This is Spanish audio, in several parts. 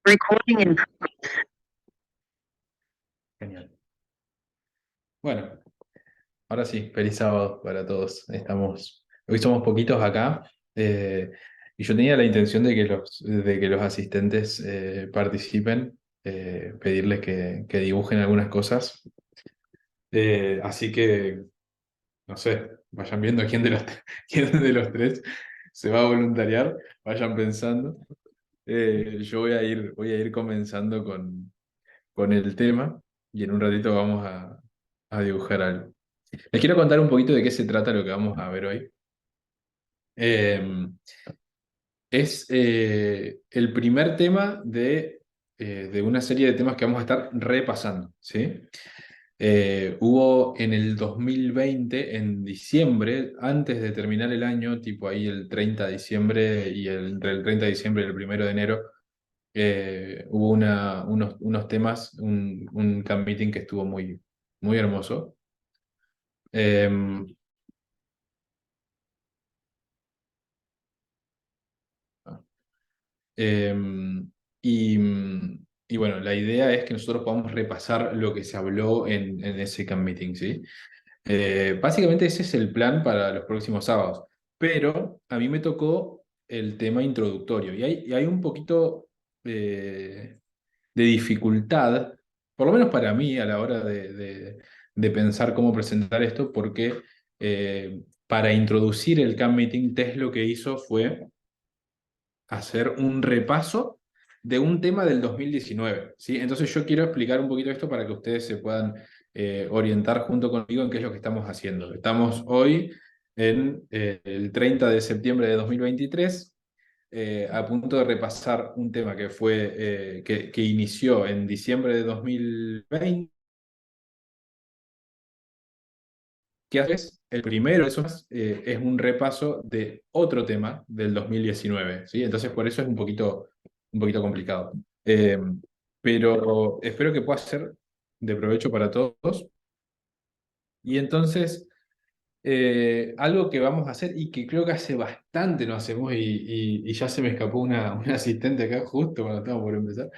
Recording in... Genial. Bueno, ahora sí, feliz sábado para todos. Hoy somos poquitos acá, y yo tenía la intención de que los asistentes participen, pedirles que dibujen algunas cosas. Así que, no sé, vayan viendo quién de los, quién de los tres se va a voluntariar, vayan pensando. Yo voy a ir comenzando con el tema y en un ratito vamos a dibujar algo. Les quiero contar un poquito de qué se trata lo que vamos a ver hoy. Eh, es el primer tema de una serie de temas que vamos a estar repasando, ¿sí? Hubo en el 2020, en diciembre, antes de terminar el año, tipo ahí el 30 de diciembre y entre el 30 de diciembre y el 1 de enero, hubo unos temas, un camp meeting que estuvo muy, muy hermoso. Eh, Eh, y, y bueno, la idea es que nosotros podamos repasar lo que se habló en ese camp meeting, ¿sí? Básicamente ese es el plan para los próximos sábados, pero a mí me tocó el tema introductorio y hay un poquito de dificultad, por lo menos para mí, a la hora de pensar cómo presentar esto, porque para introducir el camp meeting, Tess lo que hizo fue hacer un repaso de un tema del 2019, ¿sí? Entonces yo quiero explicar un poquito esto para que ustedes se puedan orientar junto conmigo en qué es lo que estamos haciendo. Estamos hoy en el 30 de septiembre de 2023, a punto de repasar un tema que inició en diciembre de 2020. ¿Qué haces? El primero de esos es un repaso de otro tema del 2019, ¿sí? Entonces por eso es un poquito complicado. Pero espero que pueda ser de provecho para todos. Y entonces, algo que vamos a hacer y que creo que hace bastante no hacemos y ya se me escapó una asistente acá justo cuando estamos por empezar,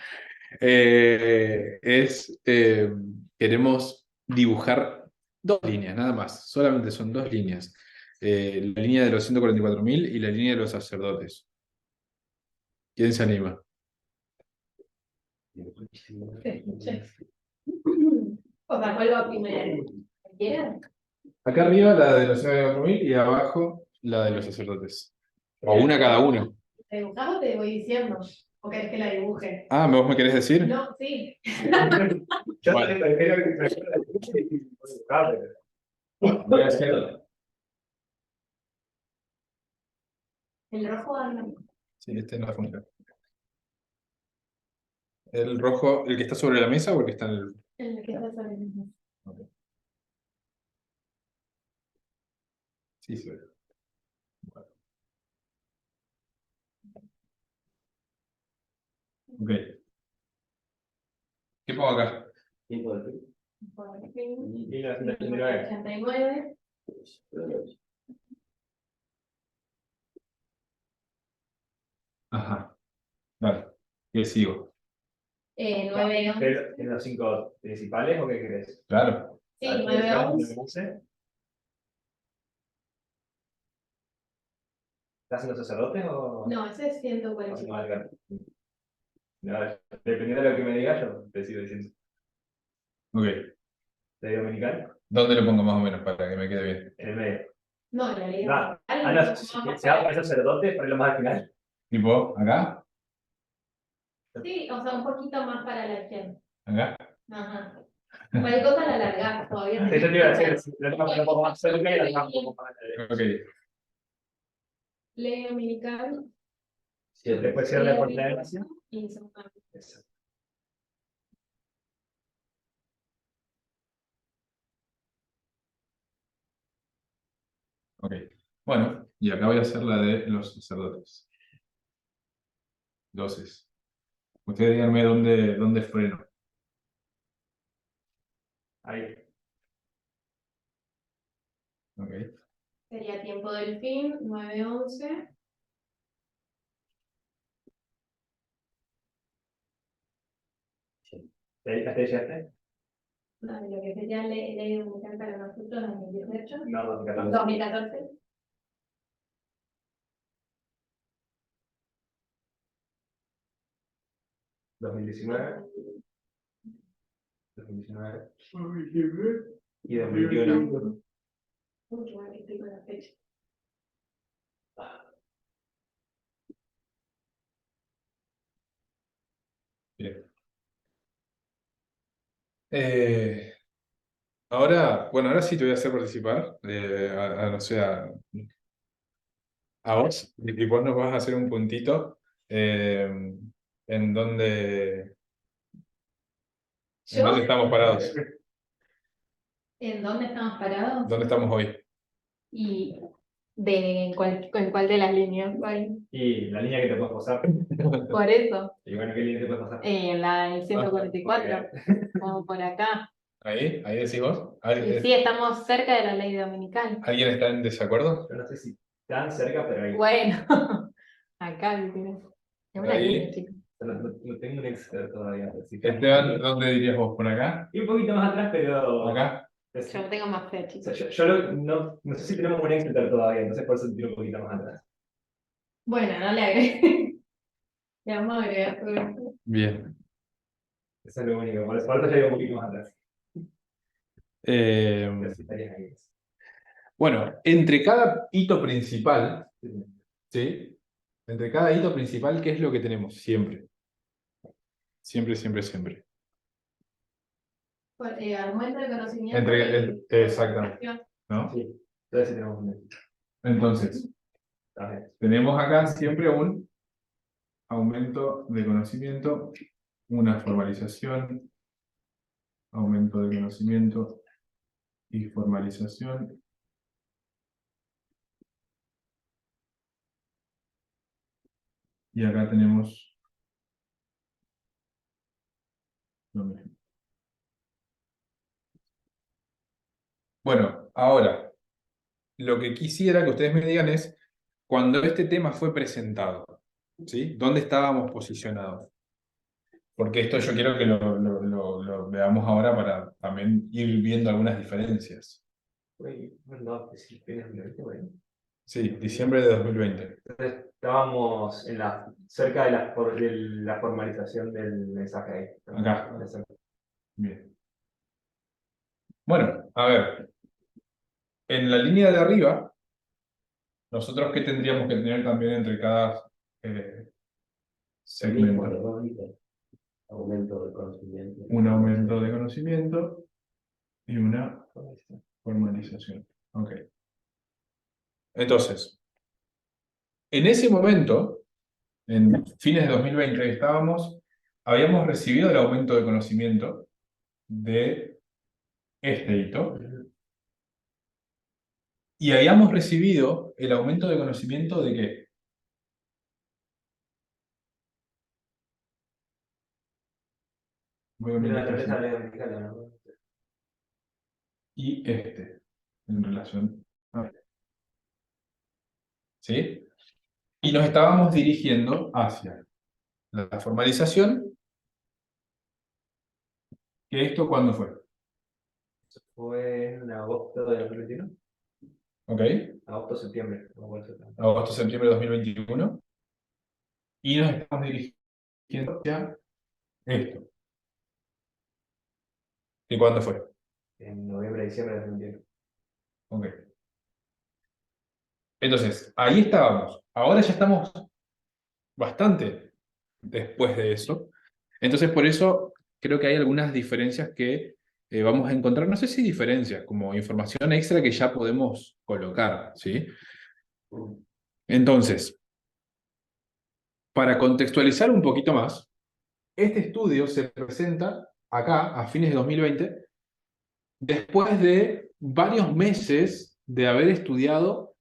queremos dibujar dos líneas, nada más, solamente son dos líneas. La línea de los 144.000 y la línea de los sacerdotes. ¿Quién se anima? O sea, ¿cuál va primero? ¿Quieres? Acá arriba la de los 144.000 y abajo la de los sacerdotes. O una cada uno. ¿Te dibujás o te voy diciendo? ¿O querés que la dibuje? Ah, ¿vos me querés decir? No, sí. Bueno, voy a hacer. El rojo anda. Sí, este no funciona. ¿El rojo, el que está sobre la mesa o el que está en el...? El que está sobre el mismo. Ok. Sí, sí. Bueno, ok. ¿Qué pongo acá? Por fin. 1989. 89. Ajá. Vale. ¿Qué sigo? 9, 11. ¿Tienes los 5 principales o qué crees? Claro. Sí, 9, 11. 11. ¿Estás en los sacerdotes o...? No, ese es o 144. no, dependiendo de lo que me digas, yo te sigo diciendo. Ok. ¿De dominical? ¿Dónde lo pongo más o menos para que me quede bien? En el medio. No, en realidad. No, Algo si más se va para- para sacerdote, ponelo más al final. ¿Tipo acá? Sí, o sea, un poquito más para la izquierda. ¿Acá? Ajá. Cualquier cosa la alargás, todavía Eso te tenés iba a que decir, lo tengo un poco más cerca y lo tengo un poco más Ok. Ley dominical. después cierre por la gracia. Y segunda. Ok. Bueno, y acá voy a hacer la de los sacerdotes. Entonces, ustedes díganme dónde freno. Ahí. Ok. Sería tiempo del fin, 9, 11. ¿Hasta ahí llegaste? No, de lo que sería ley dominical para nosotros, 2018. No, 2014. 2014. ¿2019? 2019. Y 2021. Uy, qué mal que estoy con la fecha. Bien. Ahora, bueno, ahora sí te voy a hacer participar, no sé, a vos, y vos nos vas a hacer un puntito en donde, ¿Yo? estamos parados, ¿En dónde estamos parados? dónde estamos hoy. Y en cuál de las líneas voy. Y la línea que te puedes pasar. Por eso, Y bueno, ¿qué línea te puedes pasar? en la 144, como por acá. Ahí decís vos. Y sí, estamos cerca de la ley dominical. ¿Alguien está en desacuerdo? Yo no sé si tan cerca, pero ahí. Bueno, acá, ¿viste? Es una Ahí. línea, chicos. No tengo un Excel todavía. Así que- Esteban, ¿dónde dirías vos? ¿Por acá? Y un poquito más atrás, pero. ¿Acá? Yo tengo más fe, O chicos. sea, no sé si tenemos un Excel todavía, entonces por eso tiro un poquito más atrás. Bueno, no le agregué. Le vamos a agregar todo esto. Bien. Eso es lo único, por eso ya digo un poquito más atrás. Eh, Pero sí estarías ahí. bueno, entre cada hito principal, Sí, sí. ¿sí? Entre cada hito principal, ¿qué es lo que tenemos? Siempre. Siempre, siempre, siempre. Aumento de conocimiento. Exactamente. ¿No? Sí, entonces sí tenemos un Excel. Entonces, A ver. tenemos acá siempre un aumento de conocimiento, una formalización, aumento de conocimiento y formalización. Y acá tenemos lo mismo. Bueno, ahora, lo que quisiera que ustedes me digan es, cuando este tema fue presentado, ¿sí? ¿Dónde estábamos posicionados? Porque esto yo quiero que lo veamos ahora para también ir viendo algunas diferencias. Uy, no, sí, fines de 2020, bueno. Sí, diciembre de 2020. Entonces estábamos cerca de la formalización del mensaje ahí. Acá. Bien. Bueno, a ver, en la línea de arriba, nosotros qué tendríamos que tener también entre cada segmento. Aumento de conocimiento. Un aumento de conocimiento y una formalización. Ok. Entonces, en ese momento, en fines de 2020, habíamos recibido el aumento de conocimiento de este hito y habíamos recibido el aumento de conocimiento de ¿qué? Voy a De la unir naturaleza este de la mexicana, ¿no? y este en relación. ¿Sí? Y nos estábamos dirigiendo hacia la formalización, que esto ¿cuándo fue? Fue en agosto de 2021. ¿Ok? Agosto, septiembre. No me acuerdo exactamente. Agosto, septiembre de 2021. Y nos estamos dirigiendo hacia esto. ¿Y cuándo fue? En noviembre, diciembre de 2021. Ok. Entonces, ahí estábamos. Ahora ya estamos bastante después de eso. Entonces, por eso creo que hay algunas diferencias que vamos a encontrar. No sé si diferencias, como información extra que ya podemos colocar, ¿sí? Entonces, para contextualizar un poquito más, este estudio se presenta acá, a fines de 2020, después de varios meses de haber estudiado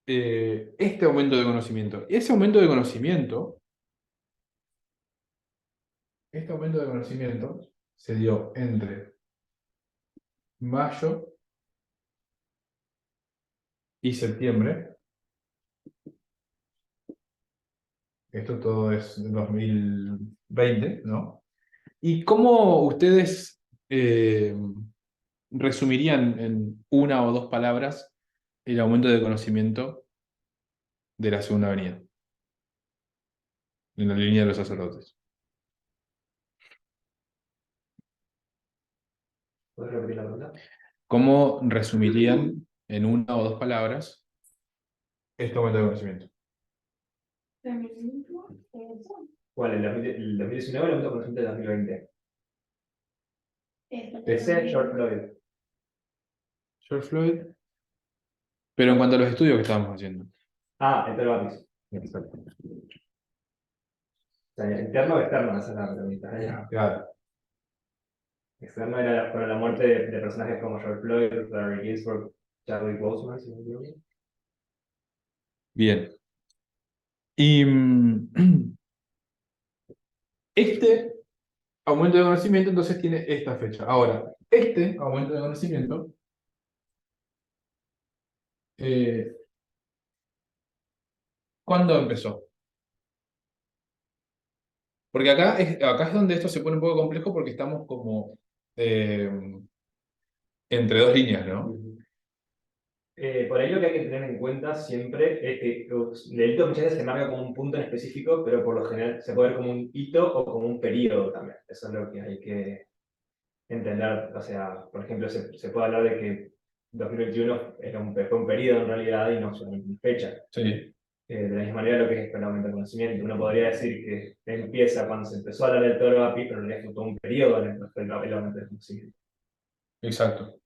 este aumento de conocimiento. Ese aumento de conocimiento, se dio entre mayo y septiembre. Esto todo es 2020, ¿no? ¿Y cómo ustedes resumirían en una o dos palabras el aumento de conocimiento de la Segunda Avenida, en la línea de los sacerdotes? ¿Puedes repetir la pregunta? ¿Cómo resumirían en una o dos palabras este aumento de conocimiento? Feminismo, eso. ¿Cuál? ¿El 2019 o el aumento de conocimiento del 2020? Eso. PC, George Floyd. George Floyd. Pero en cuanto a los estudios que estábamos haciendo. Ah, Heterobatis. Exacto. O sea, ¿interno o externo? Esa es la pregunta. Claro. Externo era para la muerte de personajes como George Floyd, Larry Ginsburg, Chadwick Boseman, si no me equivoco. Bien. Y este aumento de conocimiento entonces tiene esta fecha. Ahora, este aumento de conocimiento ¿cuándo empezó? Porque acá es donde esto se pone un poco complejo porque estamos como eh, entre dos líneas, ¿no? Por ahí lo que hay que tener en cuenta siempre es que el delito muchas veces se marca como un punto en específico, pero por lo general se puede ver como un hito o como un periodo también. Eso es lo que hay que entender. O sea, por ejemplo, se puede hablar de que 2021 fue un periodo en realidad y no solamente una fecha. Sí, De la misma manera lo que es el aumento de conocimiento. Uno podría decir que empieza cuando se empezó a hablar del toro API, pero en realidad fue todo un periodo el aumento de conocimiento. exacto.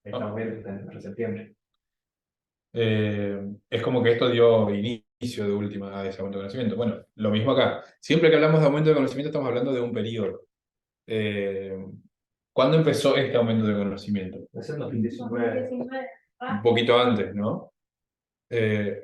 Estamos viendo que está en septiembre. Es como que esto dio inicio de última a ese aumento de conocimiento. Bueno, lo mismo acá. Siempre que hablamos de aumento de conocimiento estamos hablando de un periodo. ¿Cuándo empezó este aumento de conocimiento? Es en 2019. 2019. Un poquito antes, ¿no?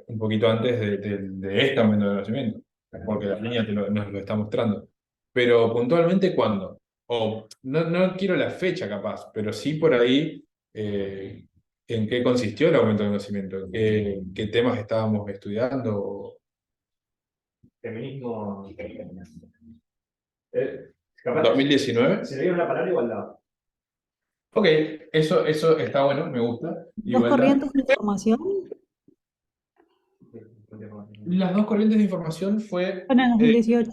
Un poquito antes de este aumento de conocimiento, porque la línea nos lo está mostrando. Pero puntualmente, ¿cuándo? O no quiero la fecha capaz, pero sí por ahí en qué consistió el aumento de conocimiento, qué temas estábamos estudiando. Feminismo. Capaz, ¿2019? si le digo una palabra, igualdad. Ok, eso está bueno, me gusta. Dos Igualdad. corrientes de información Las dos corrientes de información fue, en el 2018.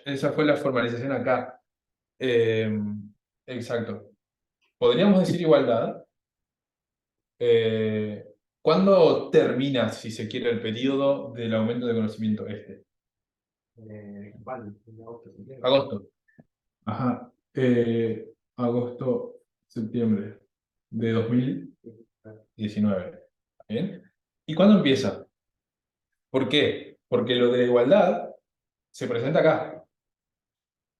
esa fue la formalización acá. Exacto. Podríamos decir igualdad. ¿Cuándo termina, si se quiere, el periodo del aumento de conocimiento este? Agosto. Ajá. Agosto, septiembre de 2019. ¿Bien? ¿Y cuándo empieza? ¿Por qué? Porque lo de la igualdad se presenta acá.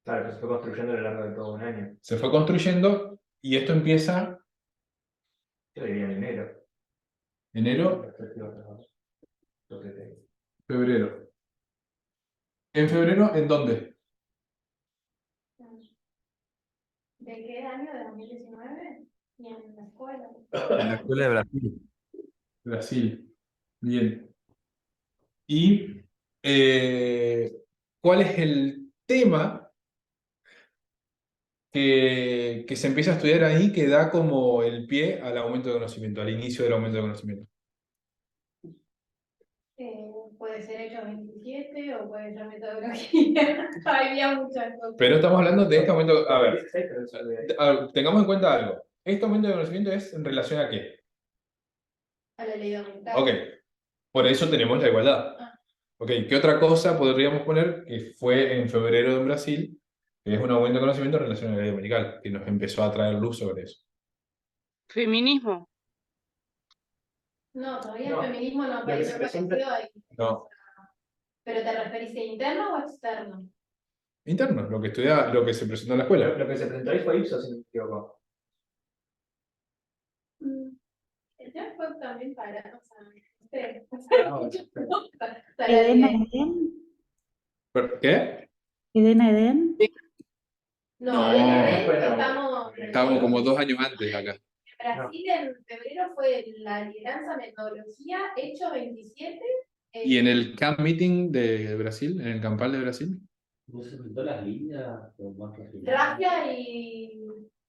Claro, que se fue construyendo a lo largo de todo un año. Se fue construyendo y esto empieza Yo diría en enero. enero, febrero. ¿En febrero en dónde? ¿De qué año? ¿De 2019? Y en la escuela. En la escuela de Brasil. Brasil. Bien. ¿Y cuál es el tema que se empieza a estudiar ahí que da como el pie al aumento de conocimiento, al inicio del aumento de conocimiento? Puede ser hecho 27 o puede ser metodología. Había muchas cosas. Pero estamos hablando de este aumento. A ver, 16, pero eso de- tengamos en cuenta algo. ¿Este aumento de conocimiento es en relación a qué? A la ley aumentada. Ok, por eso tenemos la igualdad. Ok, ¿qué otra cosa podríamos poner que fue en febrero en Brasil, que es un aumento de conocimiento en relación a la ley dominical, que nos empezó a traer luz sobre eso? Feminismo. No, todavía No, el feminismo no lo que se apareció presenta- ahí. No, ¿Pero te referís a interno o externo? interno, lo que estudia, lo que se presentó en la escuela. Lo que se presentó ahí fue Ipsos, si no me equivoco. El tema fue también para, o sea, Edena no sé. Eden. ¿Qué? Edena Eden. No, No, estamos como 2 años antes acá. Brasil en febrero fue la alianza metodología hecho 27. ¿Y en el Camp Meeting de Brasil, en el Campal de Brasil? ¿No se pintó las líneas? O más fácil? Gracia y.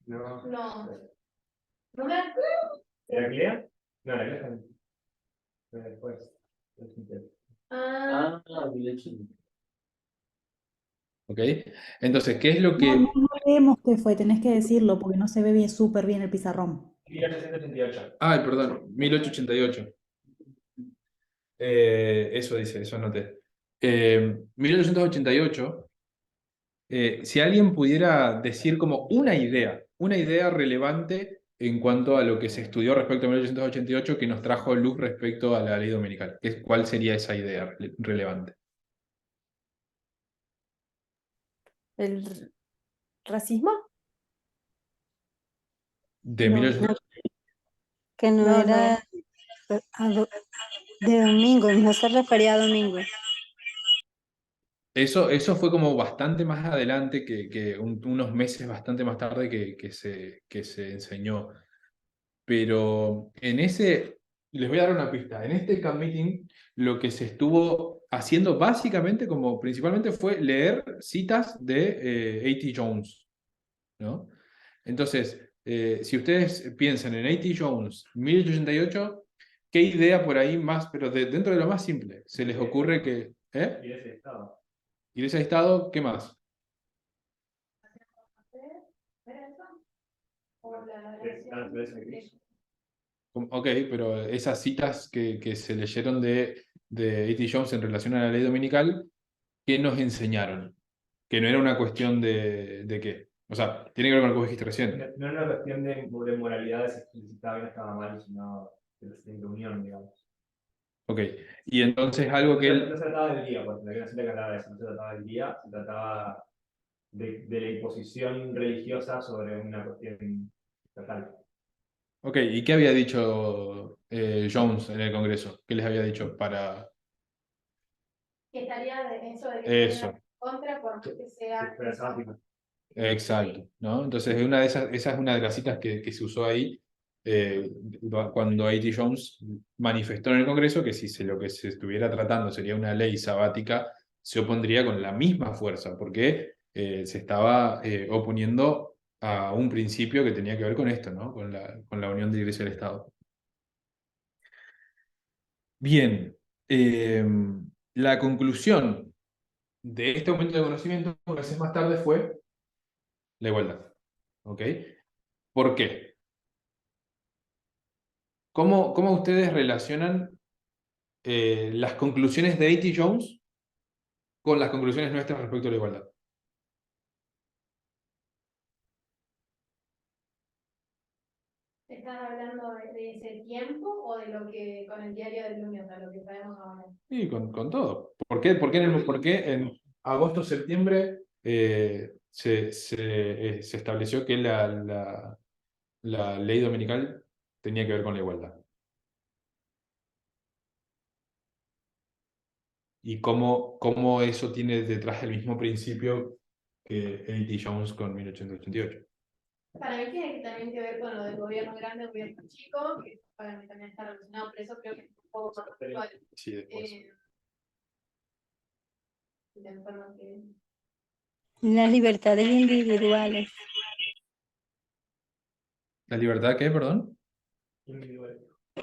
No. No. No me acuerdo. ¿Heraclea? No, Heraclea también. Después. Ah, mi leche. ¿Ok? Entonces, ¿qué es lo No, que... no leemos qué fue, tenés que decirlo porque no se ve bien, súper bien el pizarrón. 1888. Ay, perdón, 1888. Eso dice, eso anoté. 1888, si alguien pudiera decir como una idea relevante en cuanto a lo que se estudió respecto a 1888 que nos trajo luz respecto a la ley dominical, ¿cuál sería esa idea relevante? ¿El racismo? De No, 1888. que no No, era de domingo, no se refería a domingo. Eso fue como bastante más adelante, unos meses bastante más tarde que se enseñó. Pero les voy a dar una pista, en este camp meeting lo que se estuvo haciendo básicamente, como principalmente, fue leer citas de A.T. Jones, ¿no? Entonces, si ustedes piensan en A.T. Jones, 1888, ¿qué idea por ahí más, pero dentro de lo más simple, se les ocurre que... Y ese estado. Iglesia de Estado, ¿qué más? ¿era eso? O la La naturaleza de Cristo. Ok, pero esas citas que se leyeron de A.T. Jones en relación a la ley dominical, ¿qué nos enseñaron? Que no era una cuestión de qué. O sea, tiene que ver con lo que vos dijiste recién. No era una cuestión de moralidad, de si estaba bien o estaba mal, sino de unión, digamos. Ok, y entonces algo que No él... se trataba del día, porque la que se trataba de eso, no se trataba del día, se trataba de la imposición religiosa sobre una cuestión estatal. Ok, ¿y qué había dicho Jones en el Congreso? ¿Qué les había dicho para que estaría de eso de que eso? sea contra porque sea. Pero sábatico. Exacto, ¿no? Entonces, esa es una de las citas que se usó ahí cuando A.T. Jones manifestó en el Congreso que si lo que se estuviera tratando sería una ley sabática, se opondría con la misma fuerza, porque se estaba oponiendo a un principio que tenía que ver con esto, ¿no? Con la unión de Iglesia y el Estado. Bien, la conclusión de este aumento de conocimiento, meses más tarde, fue la igualdad. ¿Ok? ¿Por qué? ¿Cómo ustedes relacionan las conclusiones de A.T. Jones con las conclusiones nuestras respecto a la igualdad? ¿Estás hablando de ese tiempo o de lo que con el diario del lunes, o sea, lo que sabemos ahora? Sí, con todo. ¿Por qué en agosto-septiembre se estableció que la ley dominical tenía que ver con la igualdad? ¿Y cómo eso tiene detrás el mismo principio que A.T. Jones con 1888? Para mí tiene también que ver con lo del gobierno grande, gobierno chico, que para mí también está relacionado, por eso creo que es un poco más actual. Sí, después. De forma que... Las libertades individuales. ¿La libertad qué, perdón? Individual.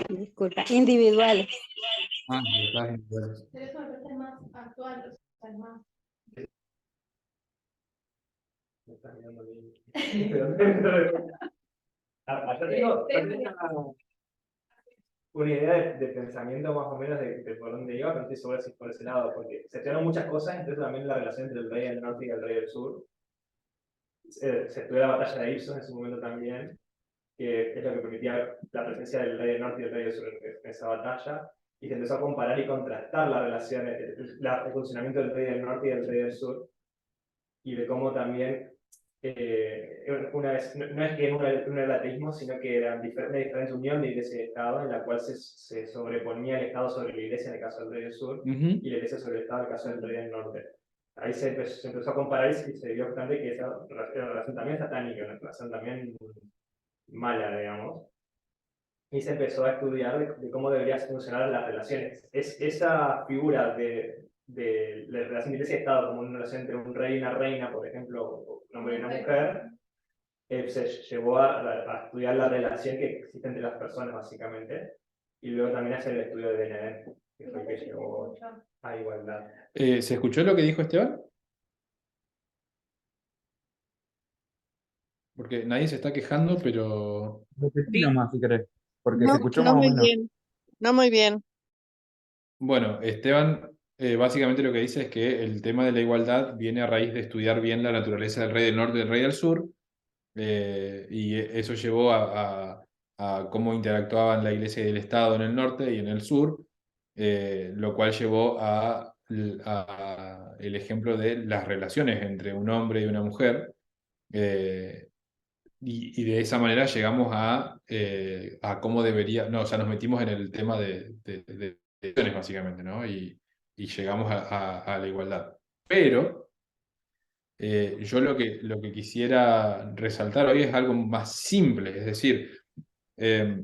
Disculpa, individuales. Ah, libertades individuales. Pero eso me parece más actual, o sea, es más... Me estás mirando bien. Allá tengo una idea de pensamiento más o menos de por dónde iba, pero no estoy seguro si por ese lado, porque se estudiaron muchas cosas, entonces también la relación entre el rey del norte y el rey del sur. Se estudió la batalla de Ipsos en su momento también, que es lo que permitía la presencia del rey del norte y del rey del sur en esa batalla, y se empezó a comparar y contrastar la relación, el funcionamiento del rey del norte y del rey del sur, y de cómo también una vez, no es que no era el ateísmo, sino que era una diferente unión de iglesia y Estado, en la cual se sobreponía el Estado sobre la iglesia en el caso del rey del sur, Ujú. y la iglesia sobre el Estado en el caso del rey del norte. Ahí se empezó a comparar y se dio cuenta que esa relación también es satánica, una relación también mala, digamos. Y se empezó a estudiar de cómo deberían funcionar las relaciones. Esa figura de de la relación de iglesia y Estado, como una relación entre un rey y una reina, por ejemplo, o un hombre y una mujer, se llevó a estudiar la relación que existe entre las personas, básicamente, y luego también hacer el estudio de Benedetto, que fue el que llevó a igualdad. ¿Se escuchó lo que dijo Esteban? Porque nadie se está quejando, pero... Repetí Sí. nomás si querés, porque No, se escuchó no más o muy menos. bien. No muy bien. Bueno, Esteban básicamente lo que dice es que el tema de la igualdad viene a raíz de estudiar bien la naturaleza del rey del norte y del rey del sur, y eso llevó a cómo interactuaban la iglesia y el Estado en el norte y en el sur, lo cual llevó a el ejemplo de las relaciones entre un hombre y una mujer, eh, y de esa manera llegamos a cómo debería, no, o sea, nos metimos en el tema de elecciones básicamente, ¿no? Y llegamos a la igualdad. Pero yo lo que quisiera resaltar hoy es algo más simple, es decir, eh,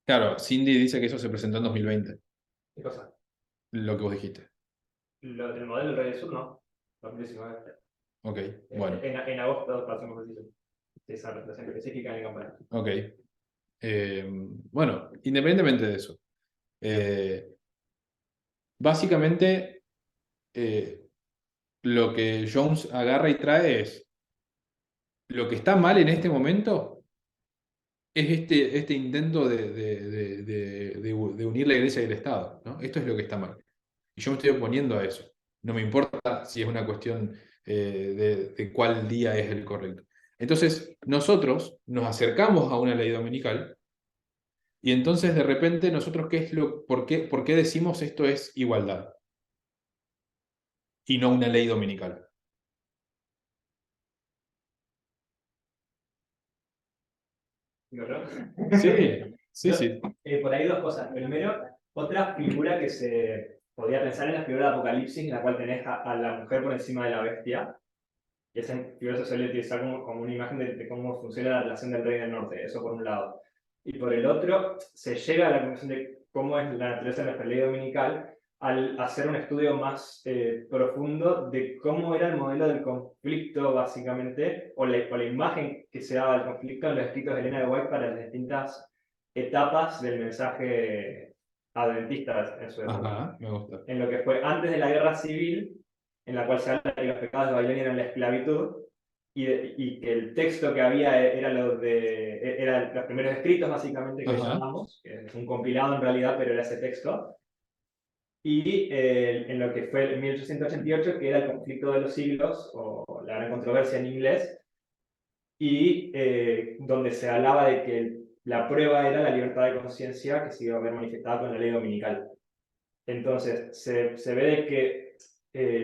claro, Cindy dice que eso se presentó en 2020, ¿Qué cosa? lo que vos dijiste. Lo del modelo del Rey del Sur, no. 2019. Ok, bueno, En agosto pasamos esa relación específica en el campeonato. ok. Bueno, independientemente de eso, básicamente lo que Jones agarra y trae es lo que está mal en este momento es este intento de unir la iglesia y el Estado, ¿no? Esto es lo que está mal. Y yo me estoy oponiendo a eso. No me importa si es una cuestión de cuál día es el correcto. Entonces, nosotros nos acercamos a una ley dominical y entonces de repente nosotros, por qué decimos esto es igualdad y no una ley dominical? ¿Digo yo? Sí, sí. Por ahí dos cosas. Primero, otra figura que se podría pensar en la figura de Apocalipsis, en la cual tenés a la mujer por encima de la bestia. Y esa figura se suele utilizar como una imagen de cómo funciona la relación del rey del norte, eso por un lado. Y por el otro, se llega a la conclusión de cómo es la naturaleza de nuestra ley dominical al hacer un estudio más profundo de cómo era el modelo del conflicto, básicamente, o la imagen que se daba del conflicto en los escritos de Elena de White para las distintas etapas del mensaje adventista en su época. Ajá, me gusta. En lo que fue antes de la guerra civil, en la cual se habla de que los pecados de Babilonia eran la esclavitud, y que el texto que había eran los primeros escritos, básicamente, que Ajá. llamamos, que es un compilado en realidad, pero era ese texto, y en lo que fue en 1888, que era el conflicto de los siglos, o la gran controversia en inglés, y donde se hablaba de que la prueba era la libertad de conciencia que se iba a ver manifestada con la ley dominical. Entonces, se ve de que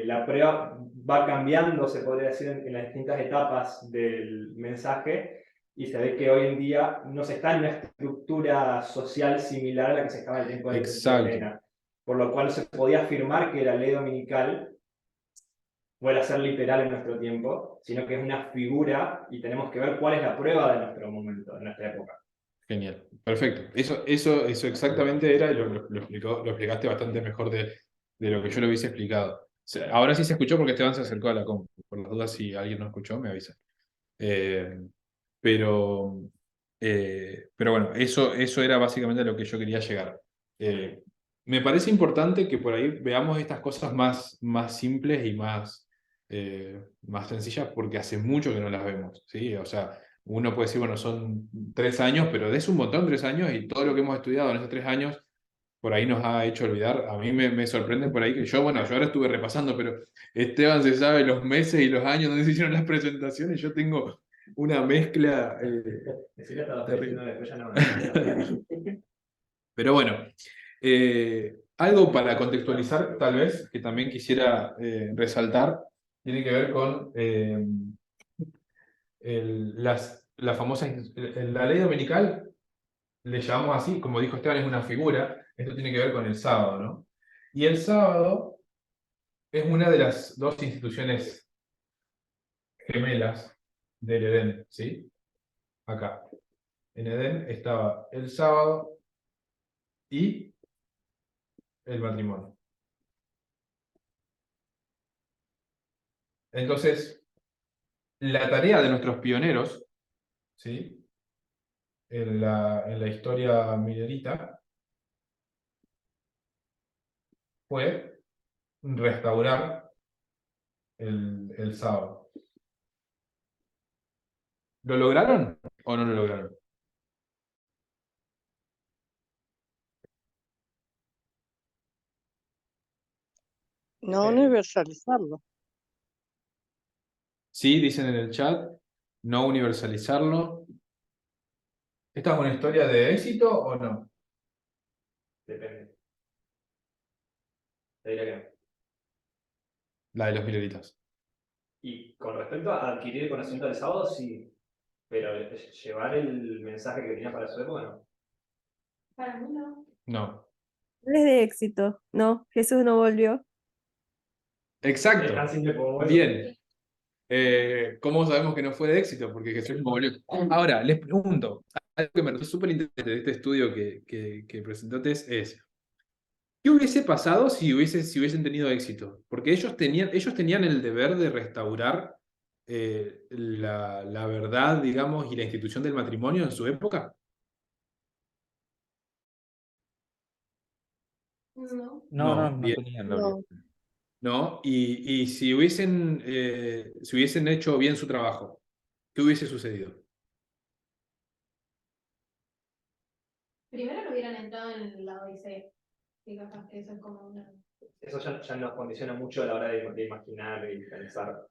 la prueba va cambiando, se podría decir, en las distintas etapas del mensaje, y se ve que hoy en día no se está en una estructura social similar a la que se estaba en el tiempo de Exacto. Elena, por lo cual se podía afirmar que la ley dominical puede ser literal en nuestro tiempo, sino que es una figura y tenemos que ver cuál es la prueba de nuestro momento, de nuestra época. Genial, perfecto. Eso exactamente era, y lo explicaste bastante mejor de lo que yo lo hubiese explicado. O sea, ahora sí se escuchó porque Esteban se acercó a la compu. Por las dudas, si alguien no escuchó, me avisa. Eh, pero, pero bueno, eso era básicamente a lo que yo quería llegar. Me parece importante que por ahí veamos estas cosas más simples y más sencillas, porque hace mucho que no las vemos, ¿sí? O sea, uno puede decir, bueno, son 3 años, pero es un montón 3 años, y todo lo que hemos estudiado en esos 3 años por ahí nos ha hecho olvidar. A mí me sorprende por ahí que yo ahora estuve repasando, pero Esteban se sabe los meses y los años donde se hicieron las presentaciones. Yo tengo una mezcla Decirle hasta los terrible. después ya no. Pero bueno, algo para contextualizar, tal vez, que también quisiera resaltar, tiene que ver con la famosa, la ley dominical, le llamamos así, como dijo Esteban, es una figura. Esto tiene que ver con el sábado, ¿no? Y el sábado es una de las dos instituciones gemelas del Edén, ¿sí? Acá. En Edén estaba el sábado y el matrimonio. Entonces, la tarea de nuestros pioneros, ¿sí? En la historia minerita fue restaurar el sábado. ¿Lo lograron o no lo lograron? No universalizarlo. Sí, dicen en el chat, no universalizarlo. ¿Esta es una historia de éxito o no? Depende. Te diría que no. La de los mineritas. Y con respecto a adquirir el conocimiento del sábado, sí. Pero llevar el mensaje que tenía para su época, no. Para mí no. No. Es de éxito, no, Jesús no volvió. Es tan Exacto. simple como eso. Bien. ¿Cómo sabemos que no fue de éxito? Porque Jesús no volvió. Ahora, les pregunto, algo que me resulta súper interesante de este estudio que presentó Tess es, ¿qué hubiese pasado si hubiesen tenido éxito? Porque ellos tenían el deber de restaurar la verdad, digamos, y la institución del matrimonio en su época. No. No, bien. tenían la No. obligación. ¿No? Y si hubiesen hecho bien su trabajo, ¿qué hubiese sucedido? Primero no hubieran entrado en la Odisea. Y capaz que eso es como una. Eso ya nos condiciona mucho a la hora de imaginar y pensar.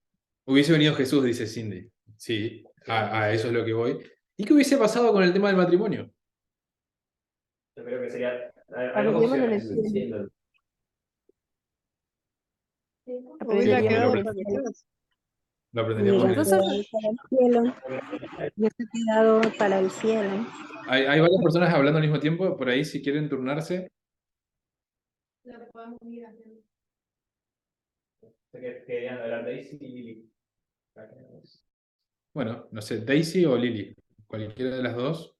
Hubiese venido Jesús, dice Cindy. Sí, a eso es lo que voy. ¿Y qué hubiese pasado con el tema del matrimonio? Yo creo que sería. Hay dos Aprendimos en el opciones. cielo. Hubiera Aprenderíamos quedado en el para cielo. Dios. Lo aprenderíamos Hubiera en quedado para el cielo. Hubiese quedado para el cielo. Hay varias personas hablando al mismo tiempo, por ahí si quieren turnarse. Lo que podemos ir haciendo. Sé que querían hablar Daisy y Lily. Bueno, no sé, Daisy o Lily, cualquiera de las dos.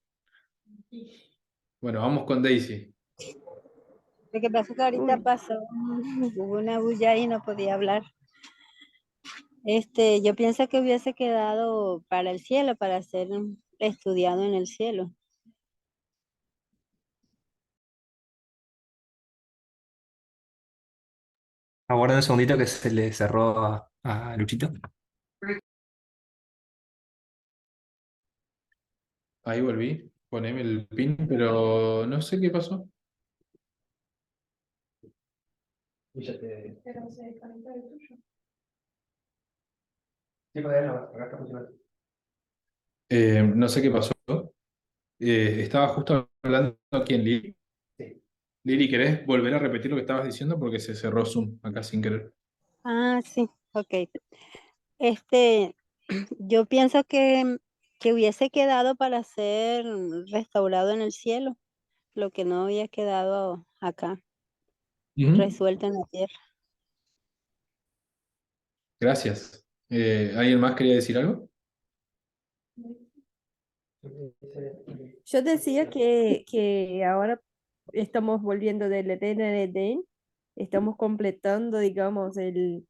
Bueno, vamos con Daisy. Lo que pasa es que ahorita pasó, hubo una bulla y no podía hablar. Yo pienso que hubiese quedado para el cielo, para ser estudiado en el cielo. Aguarda un segundito que se le cerró a Luchito. Ahí volví, poneme el pin, pero no sé qué pasó. Y ya te. Pero se desconectó el tuyo. Sí, todavía no, acá está funcionando. No sé qué pasó. Estaba justo hablando aquí en Lili. Sí. Lili, ¿querés volver a repetir lo que estabas diciendo? Porque se cerró Zoom acá sin querer. Ah, sí, ok. Yo pienso que hubiese quedado para ser restaurado en el cielo, lo que no había quedado acá, Ujú. resuelto en la tierra. Gracias. ¿Alguien más quería decir algo? Yo decía que ahora estamos volviendo del Edén al Edén, estamos completando, digamos, el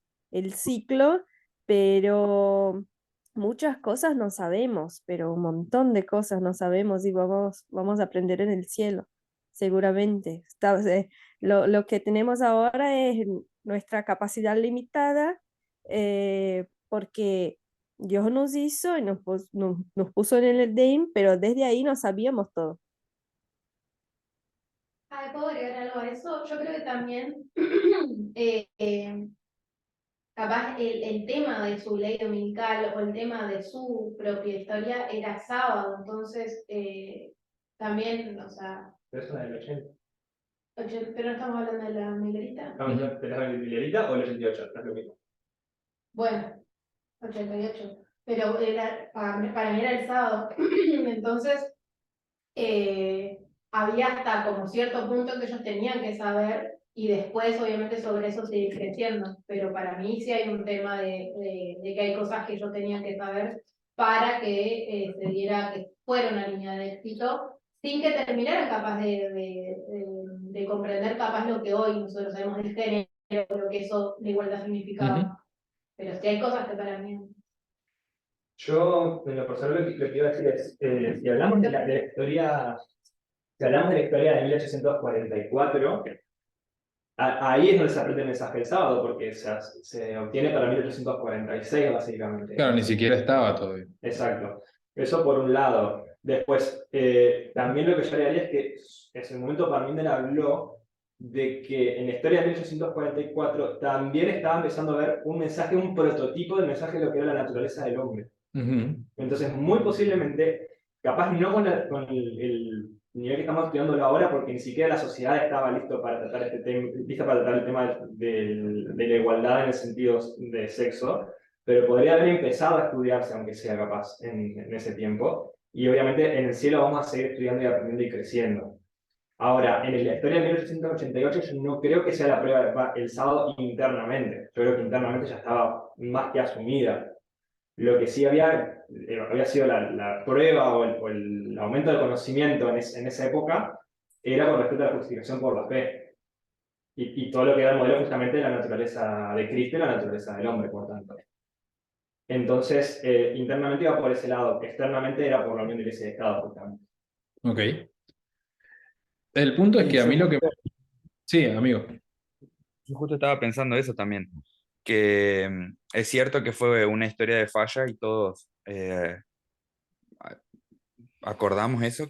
ciclo, pero muchas cosas no sabemos, pero un montón de cosas no sabemos y vamos a aprender en el cielo, seguramente. Lo que tenemos ahora es nuestra capacidad limitada, porque Dios nos hizo y nos puso en el Edén, pero desde ahí no sabíamos todo. ¿Puedo agregar algo a eso? Yo creo que también capaz el tema de su ley dominical o el tema de su propia historia era sábado, entonces también, o sea, Pero es una del 80. pero no estamos hablando de la Miguelita. ¿Estamos hablando de la Milerita o el 88? No es lo mismo. Bueno, 88, pero para mí era el sábado, entonces había hasta como cierto punto que ellos tenían que saber y después obviamente sobre eso seguir creciendo, pero para mí sí hay un tema de que hay cosas que ellos tenían que saber para que se diera que fuera una línea de éxito sin que terminaran capaz de comprender capaz lo que hoy nosotros sabemos del género, lo que eso de igualdad significaba. Pero sí hay cosas que para mí... Yo, en lo personal, lo que iba a decir es, si hablamos de la historia, si hablamos de la historia de 1844, ahí es donde se aprende el mensaje del sábado, porque se obtiene para 1846, básicamente. Claro, ni siquiera estaba todavía. Exacto. Eso por un lado. Después, también lo que yo le haría es que en su momento Parminder habló de que en la historia de 1844 también estaba empezando a ver un mensaje, un prototipo del mensaje de lo que era la naturaleza del hombre. Ujú. Entonces, muy posiblemente, capaz no con el nivel que estamos estudiándolo ahora, porque ni siquiera la sociedad estaba listo para tratar este tema, lista para tratar el tema de la igualdad en el sentido de sexo, pero podría haber empezado a estudiarse, aunque sea capaz, en ese tiempo. Y obviamente en el cielo vamos a seguir estudiando y aprendiendo y creciendo. Ahora, en la historia de 1888 yo no creo que sea la prueba el sábado internamente. Yo creo que internamente ya estaba más que asumida. Lo que sí había sido la prueba o el aumento del conocimiento en esa época era con respecto a la justificación por la fe. Y todo lo que era el modelo justamente de la naturaleza de Cristo y la naturaleza del hombre, por tanto. Entonces, internamente iba por ese lado, externamente era por la unión de iglesia y Estado, justamente. Ok. El punto es Y que a yo mí lo que... justo, Sí, amigo. yo justo estaba pensando eso también, que es cierto que fue una historia de falla y todos a- acordamos eso,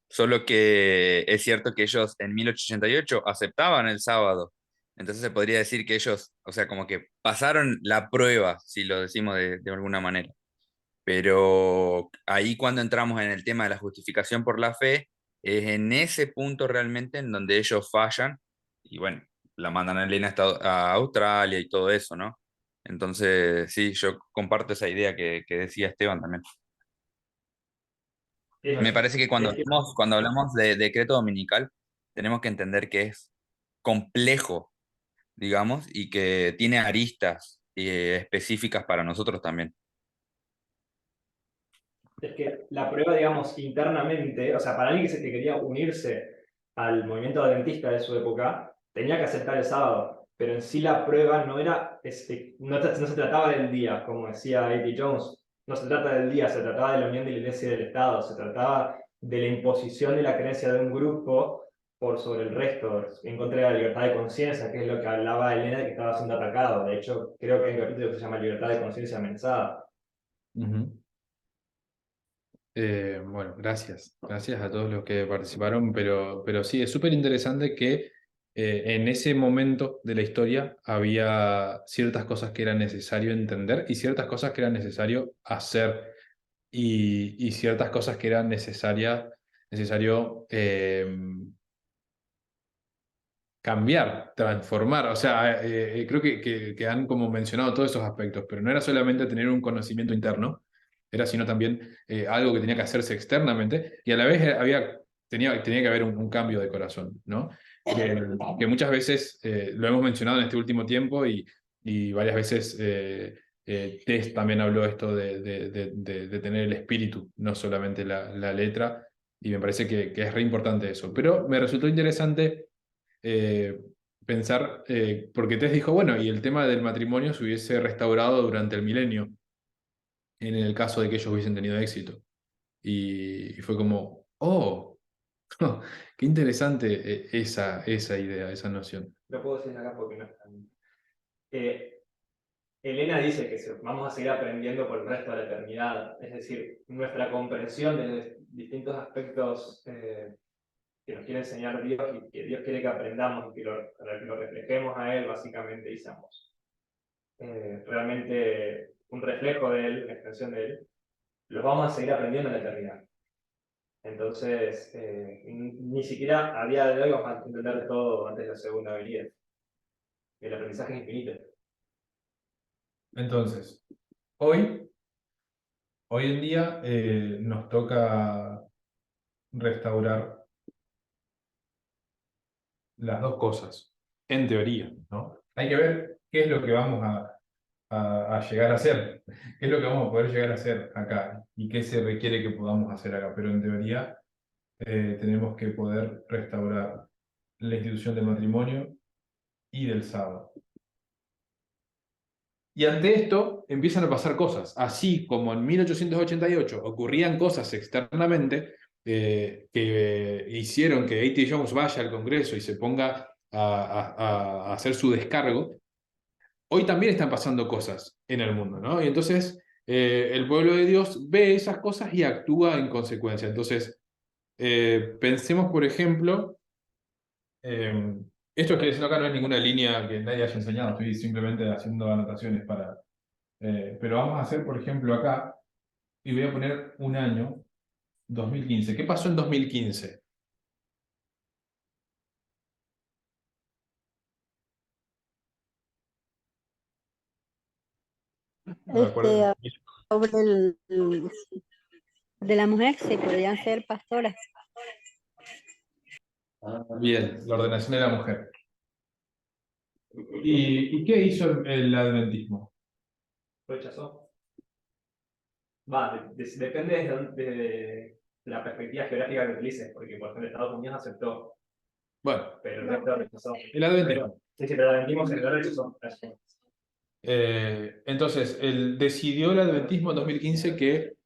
solo que es cierto que ellos en 1888 aceptaban el sábado, entonces se podría decir que ellos, o sea, como que pasaron la prueba, si lo decimos de alguna manera. Pero ahí cuando entramos en el tema de la justificación por la fe, es en ese punto realmente en donde ellos fallan y bueno, la mandan a Elena a Australia y todo eso, ¿no? Entonces, sí, yo comparto esa idea que decía Esteban también. Me parece que Es que cuando hablamos de decreto dominical, tenemos que entender que es complejo, digamos, y que tiene aristas específicas para nosotros también. Es que la prueba, digamos, internamente, o sea, para alguien que quería unirse al movimiento adventista de su época, tenía que aceptar el sábado, pero en sí la prueba no era, no se trataba del día, como decía A.T. Jones, no se trata del día, se trataba de la unión de la Iglesia y del Estado, se trataba de la imposición de la creencia de un grupo por sobre el resto, en contra de la libertad de conciencia, que es lo que hablaba Elena de que estaba siendo atacado. De hecho, creo que hay un capítulo que se llama Libertad de conciencia amenazada. Ujú. Bueno, gracias. Gracias a todos los que participaron, pero sí, es súper interesante que en ese momento de la historia había ciertas cosas que era necesario entender y ciertas cosas que era necesario hacer y ciertas cosas que era necesario cambiar, transformar. O sea, creo que han como mencionado todos esos aspectos, pero no era solamente tener un conocimiento interno, era sino también algo que tenía que hacerse externamente y a la vez tenía que haber un cambio de corazón, ¿no? Que muchas veces lo hemos mencionado en este último tiempo y varias veces Tess también habló esto de tener el espíritu, no solamente la letra, y me parece que es re importante eso. Pero me resultó interesante eh, pensar, porque Tess dijo, bueno, y el tema del matrimonio se hubiese restaurado durante el milenio, en el caso de que ellos hubiesen tenido éxito. Y fue como, oh, qué interesante esa idea, esa noción. Lo puedo decir acá porque no es tan... Elena dice que vamos a seguir aprendiendo por el resto de la eternidad, es decir, nuestra comprensión de distintos aspectos que nos quiere enseñar Dios y que Dios quiere que aprendamos y para que lo reflejemos a Él, básicamente, y seamos realmente un reflejo de Él, una extensión de Él, los vamos a seguir aprendiendo en la eternidad. Entonces, ni siquiera a día de hoy vamos a entender todo antes de la segunda venida. El aprendizaje es infinito. Entonces, hoy en día nos toca restaurar las dos cosas, en teoría, ¿no? Hay que ver qué es lo que vamos a llegar a hacer, qué es lo que vamos a poder llegar a hacer acá y qué se requiere que podamos hacer acá, pero en teoría tenemos que poder restaurar la institución del matrimonio y del sábado. Y ante esto empiezan a pasar cosas. Así como en 1888 ocurrían cosas externamente que hicieron que A.T. Jones vaya al Congreso y se ponga a hacer su descargo, hoy también están pasando cosas en el mundo, ¿no? Y entonces el pueblo de Dios ve esas cosas y actúa en consecuencia. Entonces, pensemos, por ejemplo, esto que estoy diciendo acá no es ninguna línea que nadie haya enseñado, estoy simplemente haciendo anotaciones para... pero vamos a hacer, por ejemplo, acá, y voy a poner un año, 2015. ¿Qué pasó en 2015? ¿De acuerdo? Sobre de la mujer, si podían ser pastoras. Bien, la ordenación de la mujer. ¿Y qué hizo el adventismo? Rechazó. Depende de la perspectiva geográfica que utilices, porque por ejemplo Estados Unidos aceptó, Bueno, pero el resto rechazó. el adventismo. Sí, pero el adventismo en general rechazó. Entonces, él decidió el adventismo en 2015 que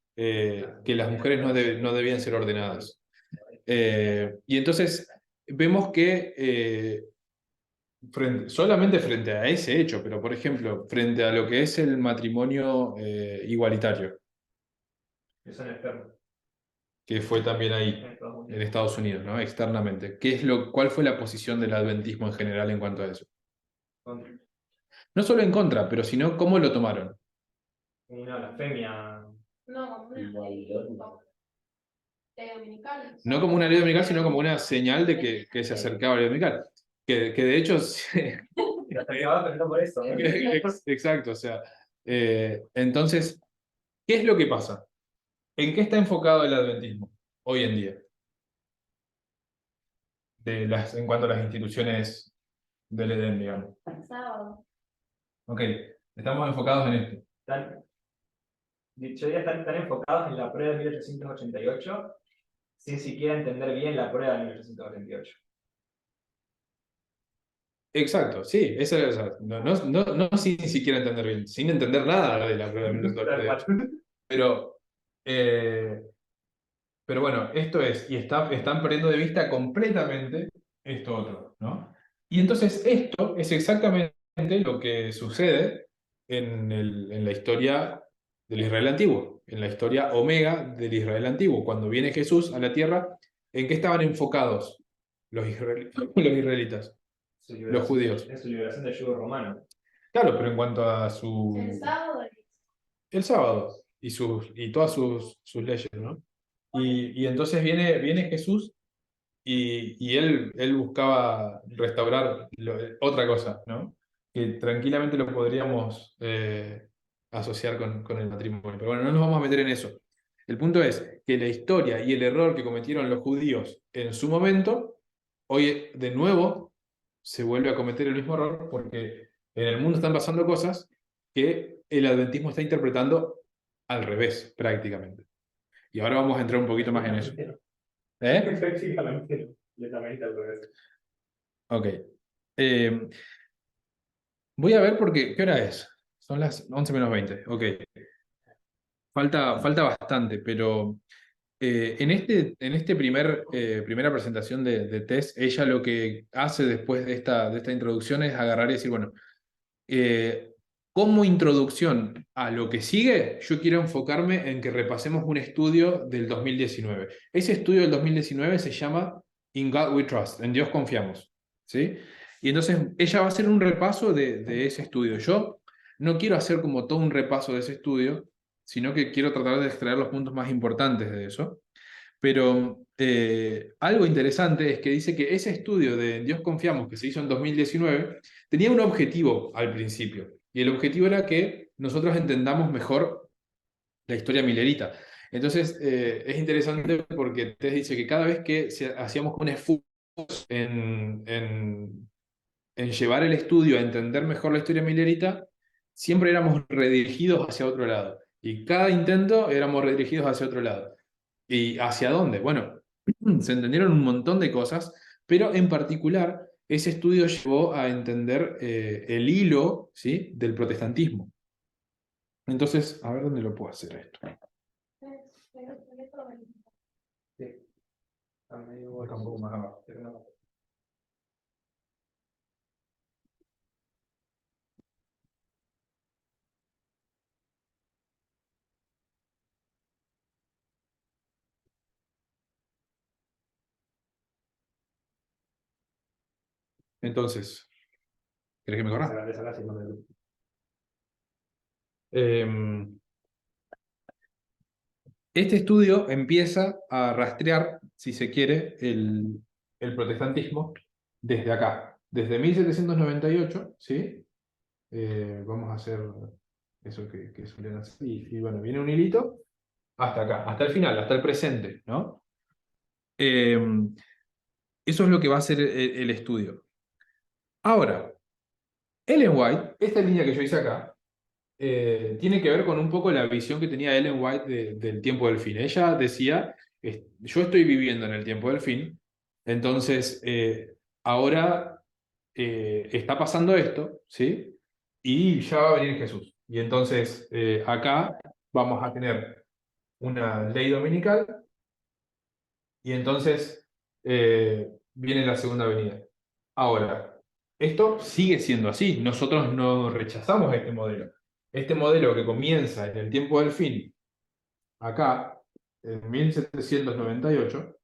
las mujeres no debían ser ordenadas. Y entonces vemos que solamente frente a ese hecho, pero por ejemplo, frente a lo que es el matrimonio igualitario, Eso en externo. que fue también ahí, En Estados Unidos. en Estados Unidos, ¿no? Externamente. ¿Cuál fue la posición del adventismo en general en cuanto a eso? Contra. No solo en contra, pero sino cómo lo tomaron. Una blasfemia. No, como una ley dominical. No como una ley dominical, sino como una señal de que se acercaba a la ley dominical. Que de hecho... La estaría pero no por eso. ¿No? Exacto, o sea... entonces, ¿qué es lo que pasa? ¿En qué está enfocado el adventismo hoy en día? En cuanto a las instituciones del Edén, digamos. Sábado. Ok, estamos enfocados en esto. Yo diría que están enfocados en la prueba de 1888 sin siquiera entender bien la prueba de 1888. Exacto, sí, no sin siquiera entender bien, sin entender nada de la prueba de 1988. Pero bueno, esto es, y están perdiendo de vista completamente esto otro, ¿no? Y entonces esto es exactamente lo que sucede en la historia del Israel antiguo, en la historia omega del Israel antiguo. Cuando viene Jesús a la tierra, ¿en qué estaban enfocados los israelitas? Los judíos. En su liberación del yugo romano. Claro, pero en cuanto a su... El sábado y todas sus leyes, ¿no? Y entonces viene Jesús y él buscaba restaurar otra cosa, ¿no? Que tranquilamente lo podríamos asociar con el matrimonio. Pero bueno, no nos vamos a meter en eso. El punto es que la historia y el error que cometieron los judíos en su momento, hoy de nuevo se vuelve a cometer el mismo error porque en el mundo están pasando cosas que el adventismo está interpretando al revés, prácticamente. Y ahora vamos a entrar un poquito más en eso. Prácticamente, completamente al revés. Ok. Voy a ver porque... ¿Qué hora es? Son las 11 menos 20. Ok. Falta bastante, pero en este primera presentación de Tess, ella lo que hace después de esta introducción es agarrar y decir, bueno, como introducción a lo que sigue, yo quiero enfocarme en que repasemos un estudio del 2019. Ese estudio del 2019 se llama In God We Trust, en Dios confiamos, ¿sí? Y entonces ella va a hacer un repaso de ese estudio. Yo no quiero hacer como todo un repaso de ese estudio, sino que quiero tratar de extraer los puntos más importantes de eso. Pero algo interesante es que dice que ese estudio de En Dios confiamos, que se hizo en 2019, tenía un objetivo al principio. Y el objetivo era que nosotros entendamos mejor la historia milerita. Entonces, es interesante porque te dice que cada vez que hacíamos un esfuerzo en llevar el estudio a entender mejor la historia milerita, siempre éramos redirigidos hacia otro lado. Y cada intento éramos redirigidos hacia otro lado. ¿Y hacia dónde? Bueno, se entendieron un montón de cosas, pero en particular ese estudio llevó a entender el hilo, ¿sí?, del protestantismo. Entonces, a ver dónde lo puedo hacer esto. Sí. Está medio Acá un poco más abajo. Entonces, ¿querés que me corra? Este estudio empieza a rastrear, si se quiere, el protestantismo desde acá, desde 1798, ¿sí? Vamos a hacer eso que suelen hacer, y bueno, viene un hilito hasta acá, hasta el final, hasta el presente, ¿no? Eso es lo que va a ser el estudio. Ahora, Ellen White, esta línea que yo hice acá, tiene que ver con un poco la visión que tenía Ellen White del tiempo del fin. Ella decía, yo estoy viviendo en el tiempo del fin, entonces ahora está pasando esto, ¿sí? Y ya va a venir Jesús. Y entonces acá vamos a tener una ley dominical y entonces viene la segunda venida. Ahora, esto sigue siendo así. Nosotros no rechazamos este modelo. Este modelo que comienza en el tiempo del fin, acá, en 1798,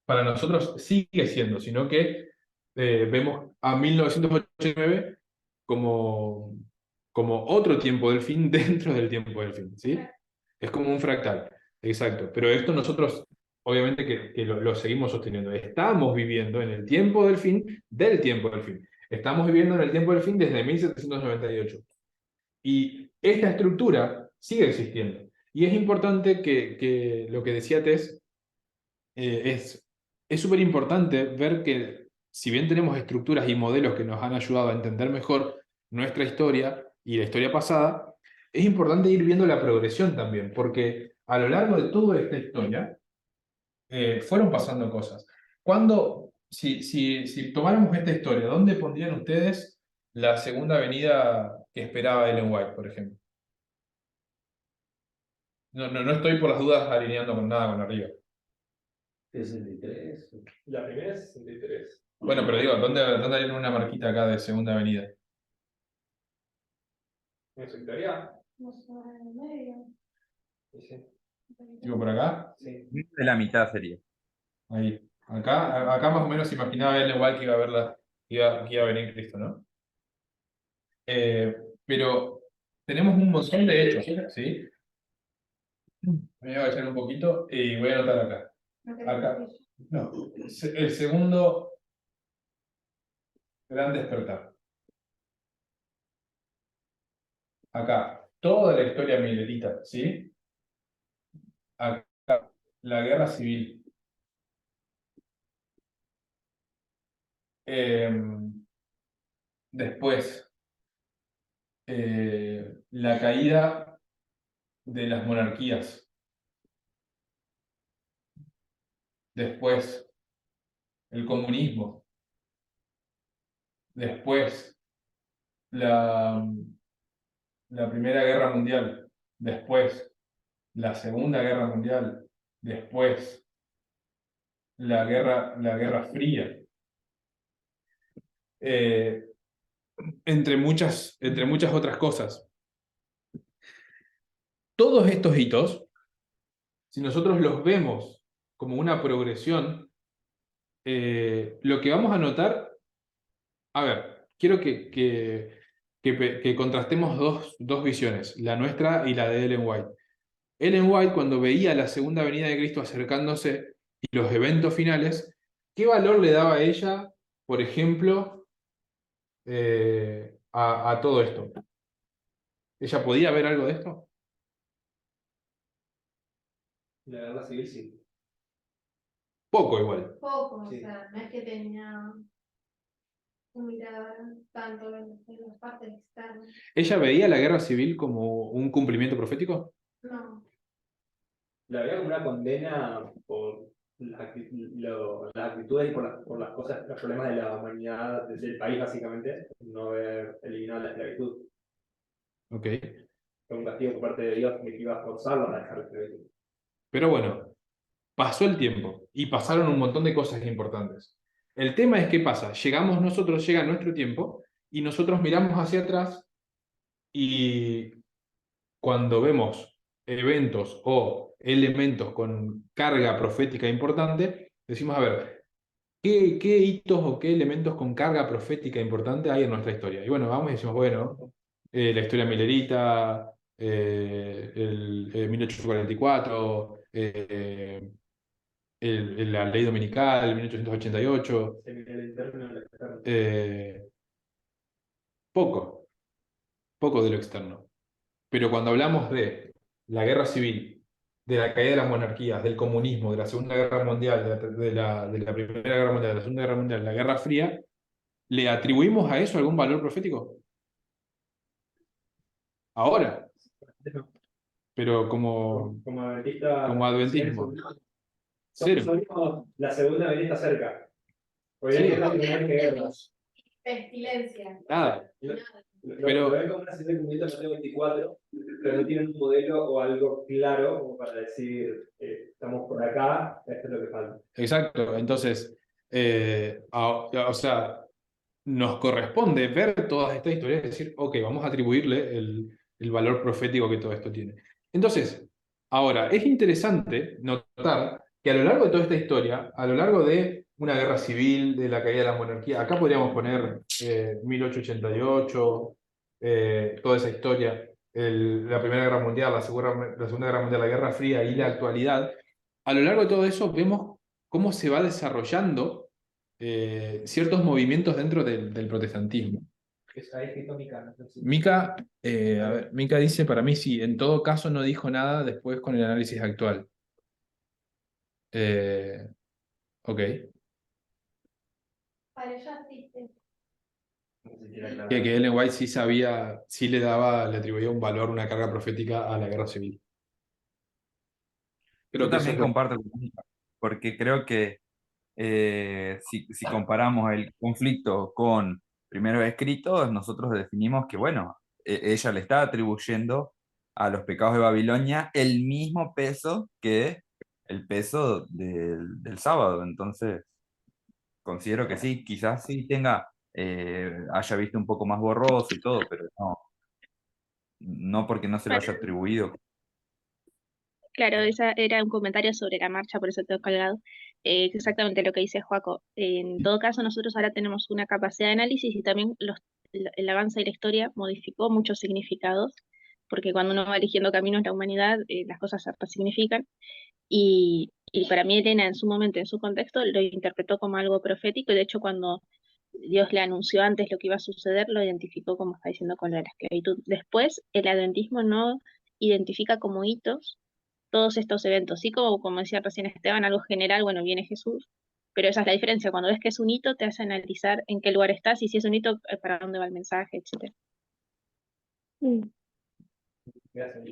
para nosotros sigue siendo, sino que vemos a 1989 como, como otro tiempo del fin dentro del tiempo del fin, ¿sí? Es como un fractal, exacto. Pero esto nosotros, obviamente que lo seguimos sosteniendo. Estamos viviendo en el tiempo del fin del tiempo del fin. Estamos viviendo en el tiempo del fin desde 1798. Y esta estructura sigue existiendo. Y es importante que lo que decía Tess, es súper importante ver que si bien tenemos estructuras y modelos que nos han ayudado a entender mejor nuestra historia y la historia pasada, es importante ir viendo la progresión también, porque a lo largo de toda esta historia fueron pasando cosas. Si tomáramos esta historia, ¿dónde pondrían ustedes la segunda venida que esperaba Ellen White, por ejemplo? No estoy por las dudas alineando con nada con arriba. 63. La primera es 63. Bueno, pero digo, ¿dónde hay una marquita acá de segunda avenida? ¿En su historia? No sé, en el medio. Sí. Digo, por acá. Sí. De la mitad sería. Ahí. Acá más o menos imaginaba él igual que iba a ver que iba a venir Cristo, ¿no? Pero tenemos un montón de hechos, ¿sí? Me voy a echar un poquito y voy a anotar acá. Acá. No, el segundo gran despertar. Acá, toda la historia milerita, ¿sí? Acá, la guerra civil. Después, la caída de las monarquías. Después, el comunismo. Después, la Primera Guerra Mundial. Después, la Segunda Guerra Mundial. Después, la Guerra Fría. Entre muchas otras cosas. Todos estos hitos, si nosotros los vemos como una progresión, lo que vamos a notar, a ver, quiero que contrastemos dos visiones, la nuestra y la de Ellen White. Ellen White, cuando veía la segunda venida de Cristo acercándose y los eventos finales, ¿qué valor le daba a ella, por ejemplo, a todo esto? ¿Ella podía ver algo de esto? La guerra civil sí. Poco igual. Poco, Sí. o sea, no es que tenía un mirar tanto en las partes externas. ¿Ella veía la guerra civil como un cumplimiento profético? No, La veía como una condena por las actitudes y por las cosas, los problemas de la humanidad, del país básicamente, no haber eliminado la esclavitud. Ok. Fue un castigo por parte de Dios que iba a forzarlo a dejar de escribir. Pero bueno, pasó el tiempo y pasaron un montón de cosas importantes. El tema es qué pasa. Llegamos nosotros, llega nuestro tiempo y nosotros miramos hacia atrás y cuando vemos eventos o elementos con carga profética importante, decimos, a ver, ¿qué hitos o qué elementos con carga profética importante hay en nuestra historia? Y bueno, vamos y decimos, bueno, la historia milerita, el 1844, la ley dominical, 1888, El interno y el externo. poco, poco de lo externo. Pero cuando hablamos de la guerra civil, de la caída de las monarquías, del comunismo, de la Segunda Guerra Mundial, de la Primera Guerra Mundial, de la Segunda Guerra Mundial, de la Guerra Fría, ¿le atribuimos a eso algún valor profético? Ahora, pero Como adventista, como adventismo. Cero. Cero. La segunda venida cerca. Porque Sí. hay que guerras. Pestilencia. Nada. Lo ven como una situación de cumplimiento de Mateo 24, pero no tienen un modelo o algo claro como para decir, estamos por acá, esto es lo que falta. Exacto. Entonces, o sea, nos corresponde ver todas estas historias y decir, ok, vamos a atribuirle el valor profético que todo esto tiene. Entonces, ahora, es interesante notar que a lo largo de toda esta historia, a lo largo de una guerra civil, de la caída de la monarquía, acá podríamos poner 1888, toda esa historia, la Primera Guerra Mundial, la Segunda Guerra Mundial, la Guerra Fría y la actualidad, a lo largo de todo eso vemos cómo se va desarrollando ciertos movimientos dentro del protestantismo. Está escrito Mica, ¿no? Mica, a ver, Mica dice, para mí sí, en todo caso no dijo nada después con el análisis actual. Ok. Para ella existe. Que Ellen White sí sabía, sí le atribuía un valor, una carga profética a la guerra civil. Creo Yo que eso también es lo comparto con Mónica, porque creo que si comparamos el conflicto con primeros escritos, nosotros definimos que, bueno, ella le está atribuyendo a los pecados de Babilonia el mismo peso que el peso del sábado. Entonces, considero que sí, quizás sí haya visto un poco más borroso y todo, pero no porque no se lo haya Bueno, atribuido. claro, esa era un comentario sobre la marcha, por eso tengo colgado. Exactamente lo que dice Joaco. En todo caso, nosotros ahora tenemos una capacidad de análisis y también el avance de la historia modificó muchos significados, porque cuando uno va eligiendo caminos en la humanidad, las cosas se resignifican. Y para mí Elena en su momento, en su contexto, lo interpretó como algo profético, y de hecho cuando Dios le anunció antes lo que iba a suceder, lo identificó como está diciendo con lo de la esclavitud. Después, el adventismo no identifica como hitos todos estos eventos. Sí, como decía recién Esteban, algo general, bueno, viene Jesús, pero esa es la diferencia. Cuando ves que es un hito, te hace analizar en qué lugar estás y si es un hito, para dónde va el mensaje, etc. Gracias.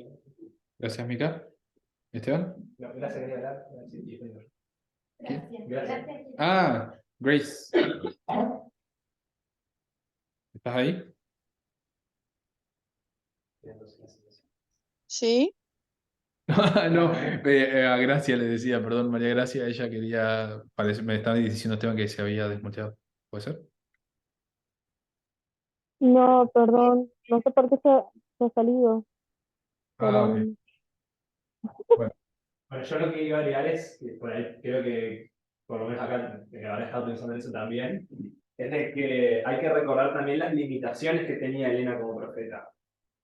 Gracias, Mica. ¿Esteban? No, gracias, quería hablar. Gracias. Gracias. Gracias. Ah, Grace. ¿Estás ahí? Sí, No, a Gracia le decía, perdón, María Gracia, ella quería, me estaba diciendo Esteban que se había desmuteado. ¿Puede ser? No, perdón, no sé por qué se ha salido, Ah, ok. perdón. Bueno, Bueno, yo lo que iba a agregar es, que por ahí creo que, por lo menos acá, que habrá estado pensando en eso también, es de que hay que recordar también las limitaciones que tenía Elena como profeta.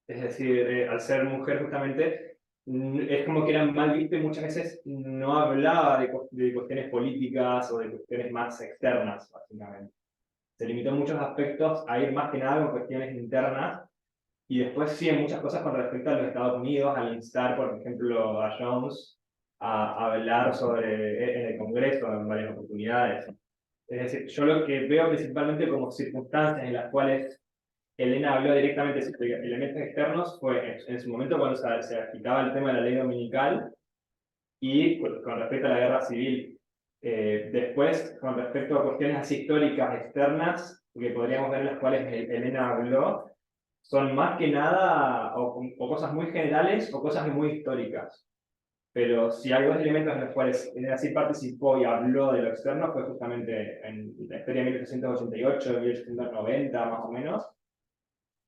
Es decir, al ser mujer justamente, es como que era mal visto y muchas veces no hablaba de cuestiones políticas o de cuestiones más externas, básicamente. Se limitó en muchos aspectos a ir más que nada con cuestiones internas. Y después sí, en muchas cosas con respecto a los Estados Unidos, al instar, por ejemplo, a Jones a hablar en el Congreso en varias oportunidades. Es decir, yo lo que veo principalmente como circunstancias en las cuales Elena habló directamente sobre elementos externos fue en su momento cuando se agitaba el tema de la ley dominical y con respecto a la guerra civil. Después, con respecto a cuestiones así históricas externas, que podríamos ver en las cuales Elena habló, son más que nada o cosas muy generales o cosas muy históricas. Pero si hay dos elementos en los cuales así participó y habló de lo externo, fue justamente en la historia de 1888, 1890 más o menos,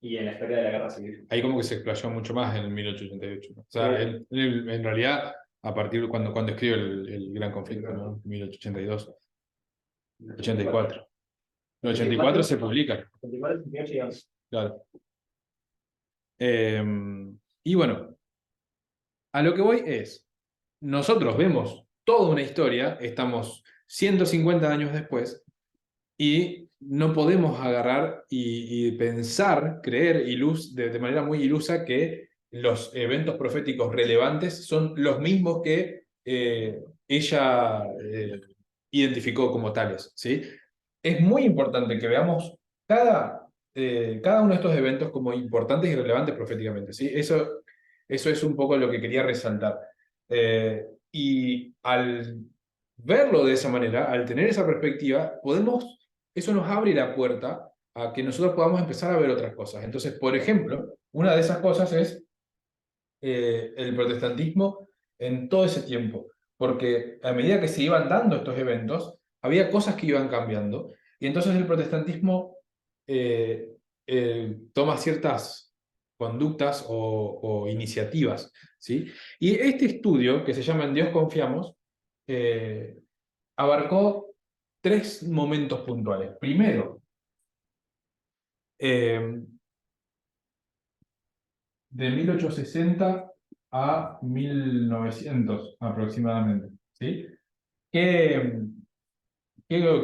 y en la historia de la Guerra Civil. Ahí como que se explayó mucho más en el 1888, ¿no? O sea, en realidad, a partir de cuando escribe el Gran Conflicto, ¿no? 1882, 84. En el 84 se publica. 84, 88 y 11. Claro. Y bueno, a lo que voy es, nosotros vemos toda una historia, estamos 150 años después, y no podemos agarrar y pensar, creer de manera muy ilusa que los eventos proféticos relevantes son los mismos que ella identificó como tales, ¿sí? Es muy importante que veamos cada uno de estos eventos como importantes y relevantes proféticamente, ¿sí? Eso es un poco lo que quería resaltar. Y al verlo de esa manera, al tener esa perspectiva, eso nos abre la puerta a que nosotros podamos empezar a ver otras cosas. Entonces, por ejemplo, una de esas cosas es el protestantismo en todo ese tiempo, porque a medida que se iban dando estos eventos, había cosas que iban cambiando, y entonces el protestantismo toma ciertas conductas o iniciativas, ¿sí? Y este estudio, que se llama En Dios confiamos, abarcó 3 momentos puntuales. Primero, de 1860 a 1900 aproximadamente, ¿sí? ¿Qué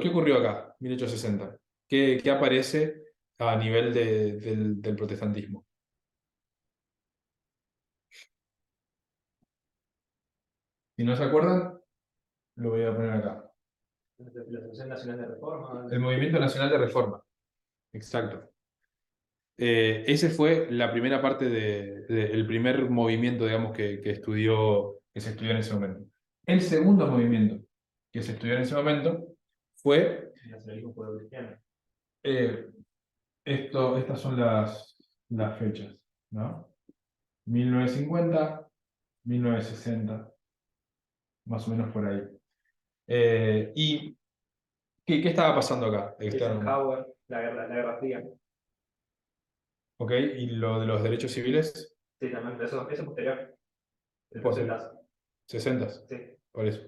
ocurrió acá, 1860? ¿Qué aparece a nivel del protestantismo? Si no se acuerdan, lo voy a poner acá. La Asociación Nacional de Reforma. El Movimiento Nacional de Reforma. Exacto. Ese fue la primera parte el primer movimiento, digamos, que se estudió en ese momento. El segundo movimiento que se estudió en ese momento fue... El nacionalismo judeocristiano. Estas son las fechas, ¿no? 1950, 1960, más o menos por ahí. ¿Y qué estaba pasando acá? Eisenhower, la Guerra Fría. ¿Ok? ¿Y lo de los derechos civiles? Sí, también, eso es posterior. Por 60. 60, Sí. por eso.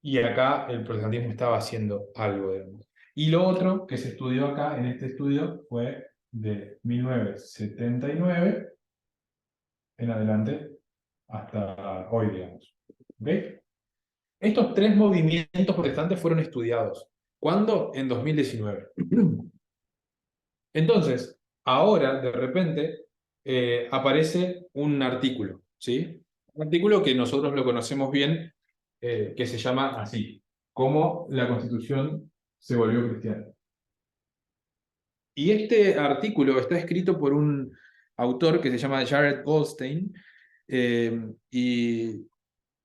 Y acá el protestantismo estaba haciendo algo, digamos. Y lo otro que se estudió acá, en este estudio, fue de 1979 en adelante hasta hoy, digamos. ¿Ok? Estos 3 movimientos protestantes fueron estudiados. ¿Cuándo? En 2019. Entonces, ahora, de repente, aparece un artículo, ¿sí? Un artículo que nosotros lo conocemos bien, que se llama así, Cómo la Constitución se volvió cristiana. Y este artículo está escrito por un autor que se llama Jared Goldstein, y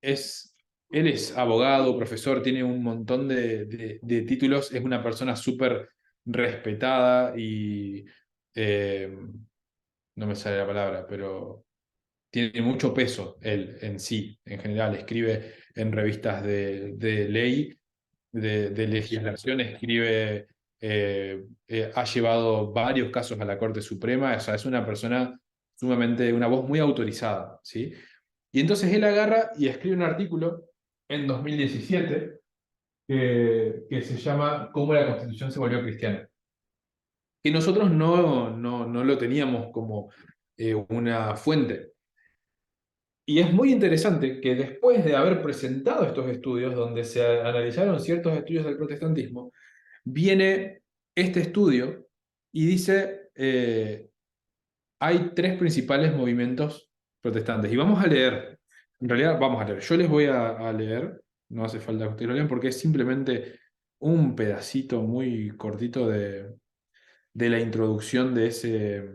él es abogado, profesor, tiene un montón de títulos, es una persona súper respetada y no me sale la palabra, pero tiene mucho peso él en sí, en general. Escribe en revistas de ley, de legislación, ha llevado varios casos a la Corte Suprema, o sea, es una persona sumamente, una voz muy autorizada, ¿sí? Y entonces él agarra y escribe un artículo en 2017 que se llama Cómo la Constitución se volvió cristiana. Que nosotros no lo teníamos como una fuente. Y es muy interesante que después de haber presentado estos estudios, donde se analizaron ciertos estudios del protestantismo, viene este estudio y dice, hay 3 principales movimientos protestantes. Y vamos a leer, en realidad vamos a leer, yo les voy a leer, no hace falta que ustedes lo lean, porque es simplemente un pedacito muy cortito de la introducción de ese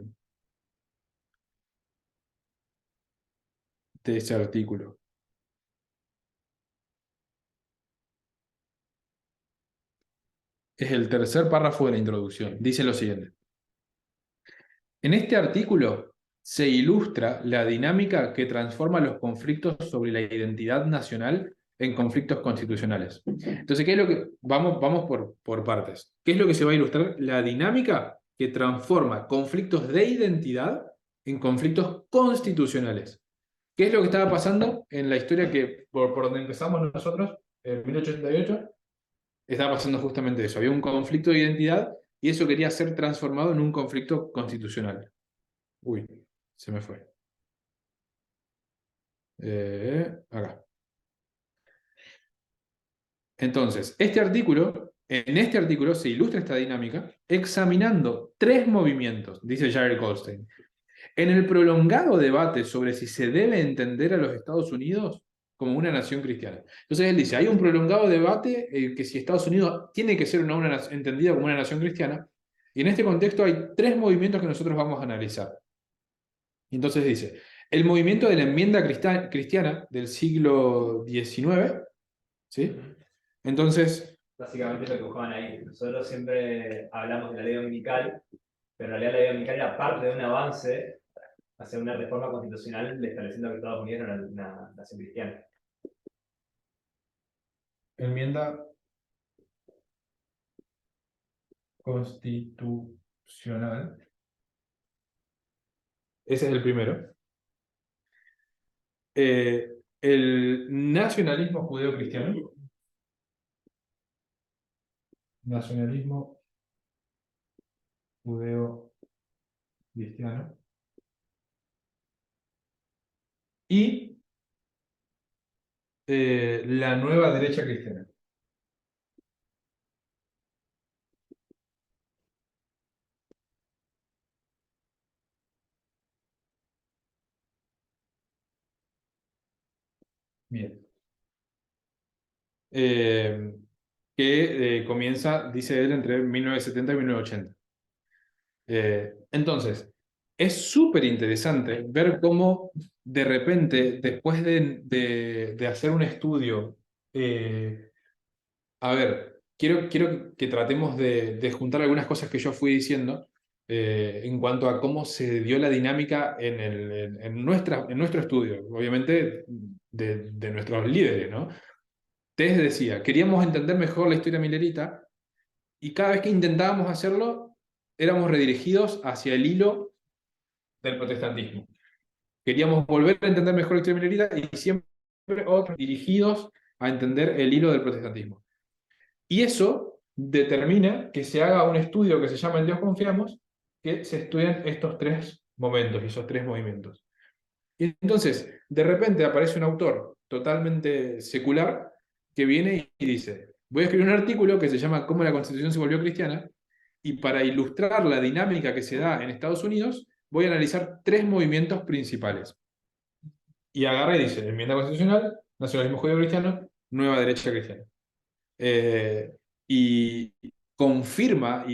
artículo. Es el tercer párrafo de la introducción. Dice lo siguiente. En este artículo se ilustra la dinámica que transforma los conflictos sobre la identidad nacional en conflictos constitucionales. Entonces, ¿qué es lo que vamos por partes? ¿Qué es lo que se va a ilustrar? La dinámica que transforma conflictos de identidad en conflictos constitucionales. ¿Qué es lo que estaba pasando en la historia que por donde empezamos nosotros, en 1888? Estaba pasando justamente eso. Había un conflicto de identidad y eso quería ser transformado en un conflicto constitucional. Uy, se me fue. Acá. Entonces, en este artículo se ilustra esta dinámica examinando 3 movimientos, dice Jared Goldstein. En el prolongado debate sobre si se debe entender a los Estados Unidos como una nación cristiana. Entonces él dice, hay un prolongado debate que si Estados Unidos tiene que ser entendida como una nación cristiana, y en este contexto hay 3 movimientos que nosotros vamos a analizar. Y entonces dice, el movimiento de la enmienda cristiana del siglo XIX, ¿sí? Entonces, Básicamente lo que buscaban ahí. Nosotros siempre hablamos de la ley dominical, pero en realidad la ley dominical era parte de un avance hacia una reforma constitucional estableciendo que Estados Unidos era una nación cristiana. enmienda constitucional. Ese es el primero. El nacionalismo judeo-cristiano. Nacionalismo judeo-cristiano. Y la nueva derecha cristiana. Bien. Que comienza, dice él, entre 1970 y 1980. Entonces, es súper interesante ver cómo de repente, después de hacer un estudio, a ver, quiero que tratemos de juntar algunas cosas que yo fui diciendo en cuanto a cómo se dio la dinámica en nuestro estudio, obviamente de nuestros líderes, ¿no? Tess decía, queríamos entender mejor la historia milerita y cada vez que intentábamos hacerlo, éramos redirigidos hacia el hilo del protestantismo. Queríamos volver a entender mejor la historia milerita y siempre otros dirigidos a entender el hilo del protestantismo. Y eso determina que se haga un estudio que se llama En Dios confiamos, que se estudien estos 3 momentos y esos 3 movimientos. Y entonces, de repente aparece un autor totalmente secular que viene y dice, voy a escribir un artículo que se llama Cómo la Constitución se volvió cristiana, y para ilustrar la dinámica que se da en Estados Unidos, voy a analizar 3 movimientos principales. Y agarra y dice, enmienda constitucional, nacionalismo judío-cristiano, nueva derecha cristiana. Y confirma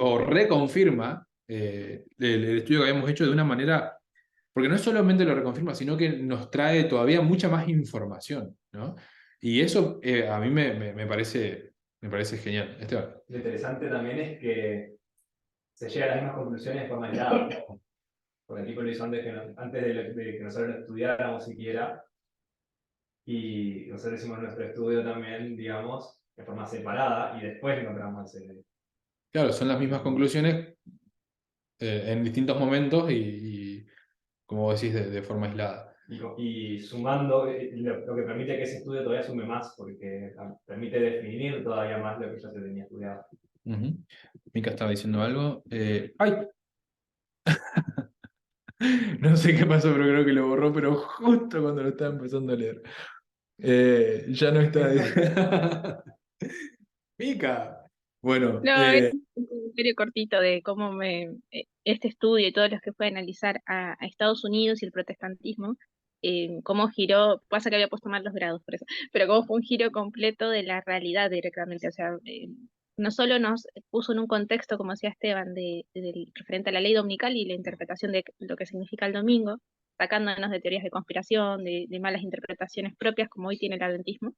o reconfirma el estudio que habíamos hecho de una manera, porque no solamente lo reconfirma, sino que nos trae todavía mucha más información, ¿no? Y eso a mí me parece genial. Esteban. Lo interesante también es que se llega a las mismas conclusiones de forma aislada. Porque el tipo lo hizo antes de que nosotros lo estudiáramos siquiera. Y nosotros hicimos nuestro estudio también, digamos, de forma separada, y después encontramos ese. Claro, son las mismas conclusiones en distintos momentos y como vos decís, de forma aislada. Y sumando, lo que permite que ese estudio todavía sume más, porque permite definir todavía más lo que ya se tenía estudiado. Mica estaba diciendo algo. ¡Ay! No sé qué pasó, pero creo que lo borró, pero justo cuando lo estaba empezando a leer. Ya no está. Mica. Bueno. No, es un comentario cortito de cómo este estudio y todos los que fue a analizar a Estados Unidos y el protestantismo, cómo giró, pasa que había puesto mal los grados por eso, pero cómo fue un giro completo de la realidad directamente. O sea, no solo nos puso en un contexto, como decía Esteban, referente a la ley dominical y la interpretación de lo que significa el domingo, sacándonos de teorías de conspiración, de malas interpretaciones propias como hoy tiene el adventismo,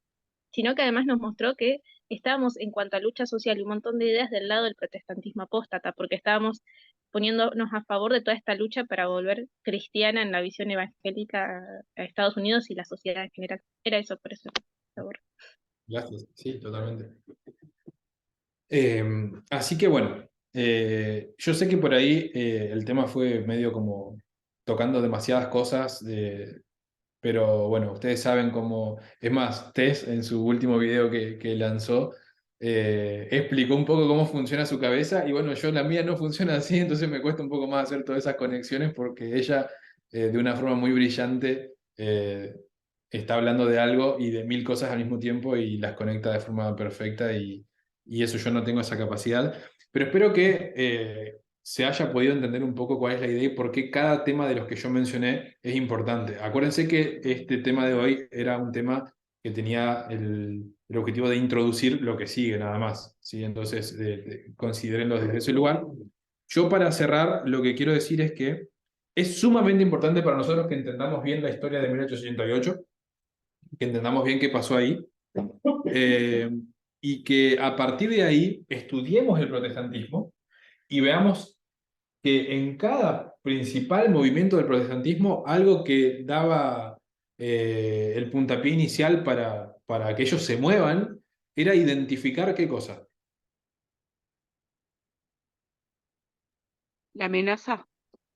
sino que además nos mostró que estábamos en cuanto a lucha social y un montón de ideas del lado del protestantismo apóstata, porque estábamos poniéndonos a favor de toda esta lucha para volver cristiana en la visión evangélica a Estados Unidos y la sociedad en general. Era eso, por eso. Por favor. Gracias, sí, totalmente. Así que bueno, yo sé que por ahí el tema fue medio como tocando demasiadas cosas, pero bueno, ustedes saben cómo, es más, Tess en su último video que lanzó, explicó un poco cómo funciona su cabeza y bueno, yo la mía no funciona así, entonces me cuesta un poco más hacer todas esas conexiones porque ella de una forma muy brillante está hablando de algo y de 1000 cosas al mismo tiempo y las conecta de forma perfecta y eso yo no tengo esa capacidad, pero espero que se haya podido entender un poco cuál es la idea y por qué cada tema de los que yo mencioné es importante. Acuérdense que este tema de hoy era un tema que tenía el objetivo de introducir lo que sigue nada más, ¿sí? Entonces, considérenlo desde ese lugar. Yo para cerrar, lo que quiero decir es que es sumamente importante para nosotros que entendamos bien la historia de 1888, que entendamos bien qué pasó ahí, y que a partir de ahí estudiemos el protestantismo y veamos que en cada principal movimiento del protestantismo, algo que daba el puntapié inicial para que ellos se muevan, era identificar qué cosa. La amenaza.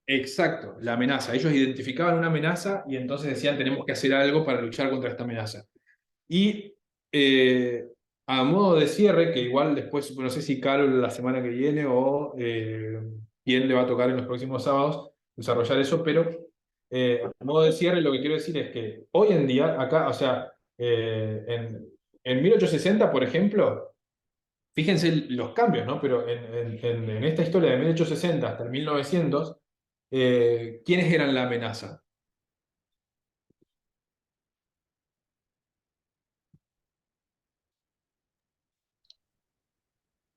Exacto, la amenaza. Ellos identificaban una amenaza y entonces decían tenemos que hacer algo para luchar contra esta amenaza. Y a modo de cierre, que igual después, no sé si Carol la semana que viene o quién le va a tocar en los próximos sábados desarrollar eso, pero a modo de cierre lo que quiero decir es que hoy en día, acá, o sea, en 1860, por ejemplo, fíjense los cambios, ¿no? Pero en esta historia de 1860 hasta el 1900, ¿quiénes eran la amenaza?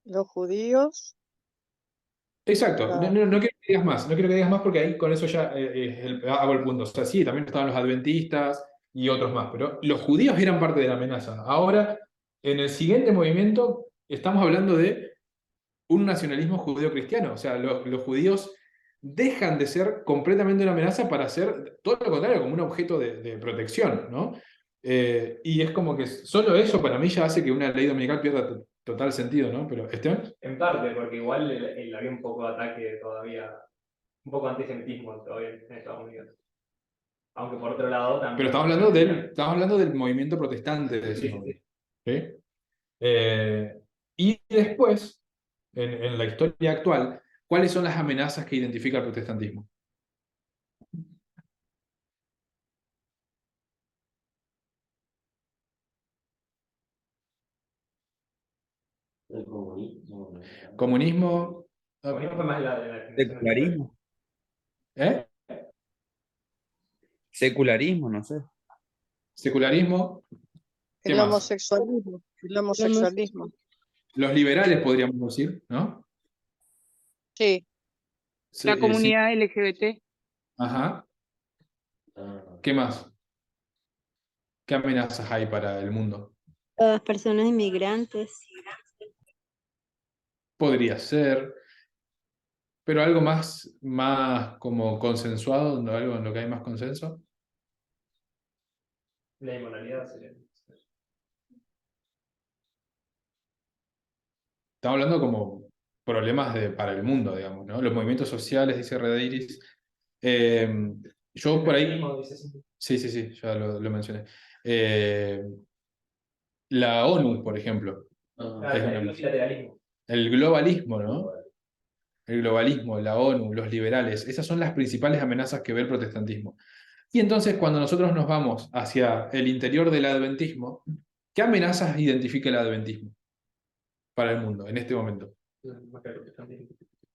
Los judíos, Exacto, no, la- no quiero que digas más, no quiero que digas más porque ahí con eso ya hago el punto. O sea, sí, también estaban los adventistas y otros más, pero los judíos eran parte de la amenaza. Ahora, en el siguiente movimiento, estamos hablando de un nacionalismo judío-cristiano. O sea, los judíos dejan de ser completamente una amenaza para ser todo lo contrario, como un objeto de protección, ¿no? Y es como que solo eso para mí ya hace que una ley dominical pierda total sentido, ¿no? Pero, Esteban. En parte, porque igual había un poco de ataque todavía, un poco de antisemitismo todavía en Estados Unidos. Aunque por otro lado también... Pero estamos hablando del movimiento protestante de ese Sí, sí, momento. sí. ¿Sí? Y después, en la historia actual, ¿cuáles son las amenazas que identifica el protestantismo? El comunismo. Comunismo. Comunismo fue más la Secularismo. ¿Eh? Secularismo, no sé. Secularismo. ¿Qué el más? homosexualismo, el homosexualismo. Los liberales podríamos decir, ¿no? Sí, Sí, La sí. comunidad LGBT. Ajá. ¿Qué más? ¿Qué amenazas hay para el mundo? Las personas inmigrantes. Podría ser, pero algo más como consensuado, algo en lo que hay más consenso. La inmoralidad sería. Estamos hablando como problemas para el mundo, digamos, ¿no? Los movimientos sociales, dice Redeiris. Yo por ahí... Sí, ya lo mencioné. La ONU, por ejemplo. Es una- El multilateralismo. El globalismo, ¿no? El globalismo, la ONU, los liberales, esas son las principales amenazas que ve el protestantismo. Y entonces, cuando nosotros nos vamos hacia el interior del adventismo, ¿qué amenazas identifica el adventismo para el mundo en este momento?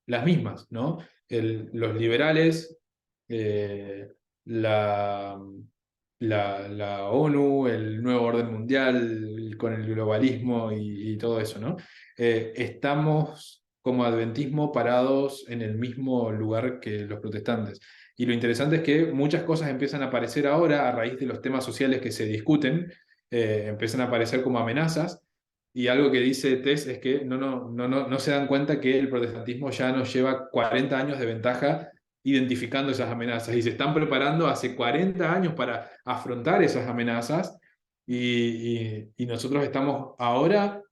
Las mismas, ¿no? Los liberales, la ONU, el nuevo orden mundial con el globalismo y todo eso, ¿no? Estamos como adventismo parados en el mismo lugar que los protestantes. Y lo interesante es que muchas cosas empiezan a aparecer ahora a raíz de los temas sociales que se discuten, empiezan a aparecer como amenazas, Y algo que dice Tess es que no se dan cuenta que el protestantismo ya nos lleva 40 años de ventaja identificando esas amenazas y se están preparando hace 40 años para afrontar esas amenazas y nosotros estamos ahora,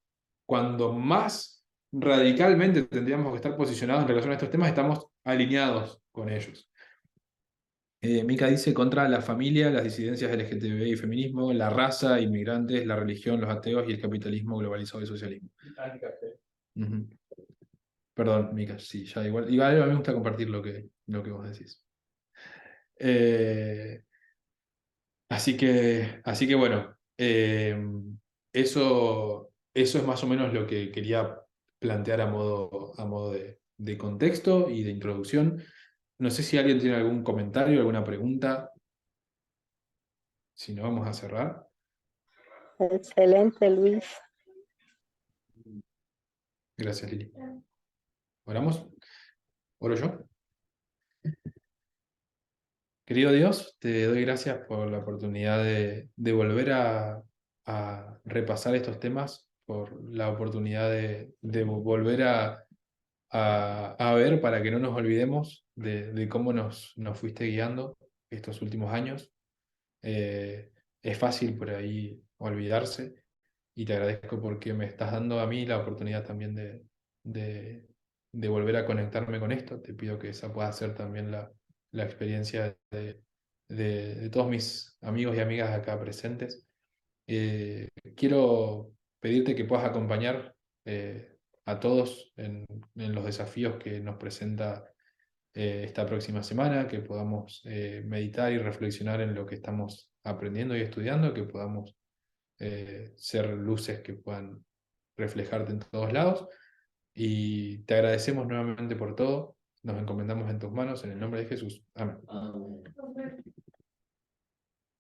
cuando más radicalmente tendríamos que estar posicionados en relación a estos temas, estamos alineados con ellos. Mica dice contra la familia, las disidencias LGTBI y feminismo, la raza, inmigrantes, la religión, los ateos y el capitalismo globalizado y socialismo. Ujú. Perdón, Mica, sí, ya igual a mí me gusta compartir lo que vos decís. Así que bueno, eso es más o menos lo que quería plantear a modo de contexto y de introducción. No sé si alguien tiene algún comentario, alguna pregunta. Si no, vamos a cerrar. Excelente, Luis. Gracias, Lili. ¿Oramos? ¿Oro yo? Querido Dios, te doy gracias por la oportunidad de volver a repasar estos temas, por la oportunidad de volver a ver para que no nos olvidemos de cómo nos fuiste guiando estos últimos años. Es fácil por ahí olvidarse y te agradezco porque me estás dando a mí la oportunidad también de volver a conectarme con esto. Te pido que esa pueda ser también la experiencia de todos mis amigos y amigas acá presentes. Quiero pedirte que puedas acompañar a todos en los desafíos que nos presenta esta próxima semana, que podamos meditar y reflexionar en lo que estamos aprendiendo y estudiando, que podamos ser luces que puedan reflejarte en todos lados. Y te agradecemos nuevamente por todo. Nos encomendamos en tus manos, en el nombre de Jesús. Amén.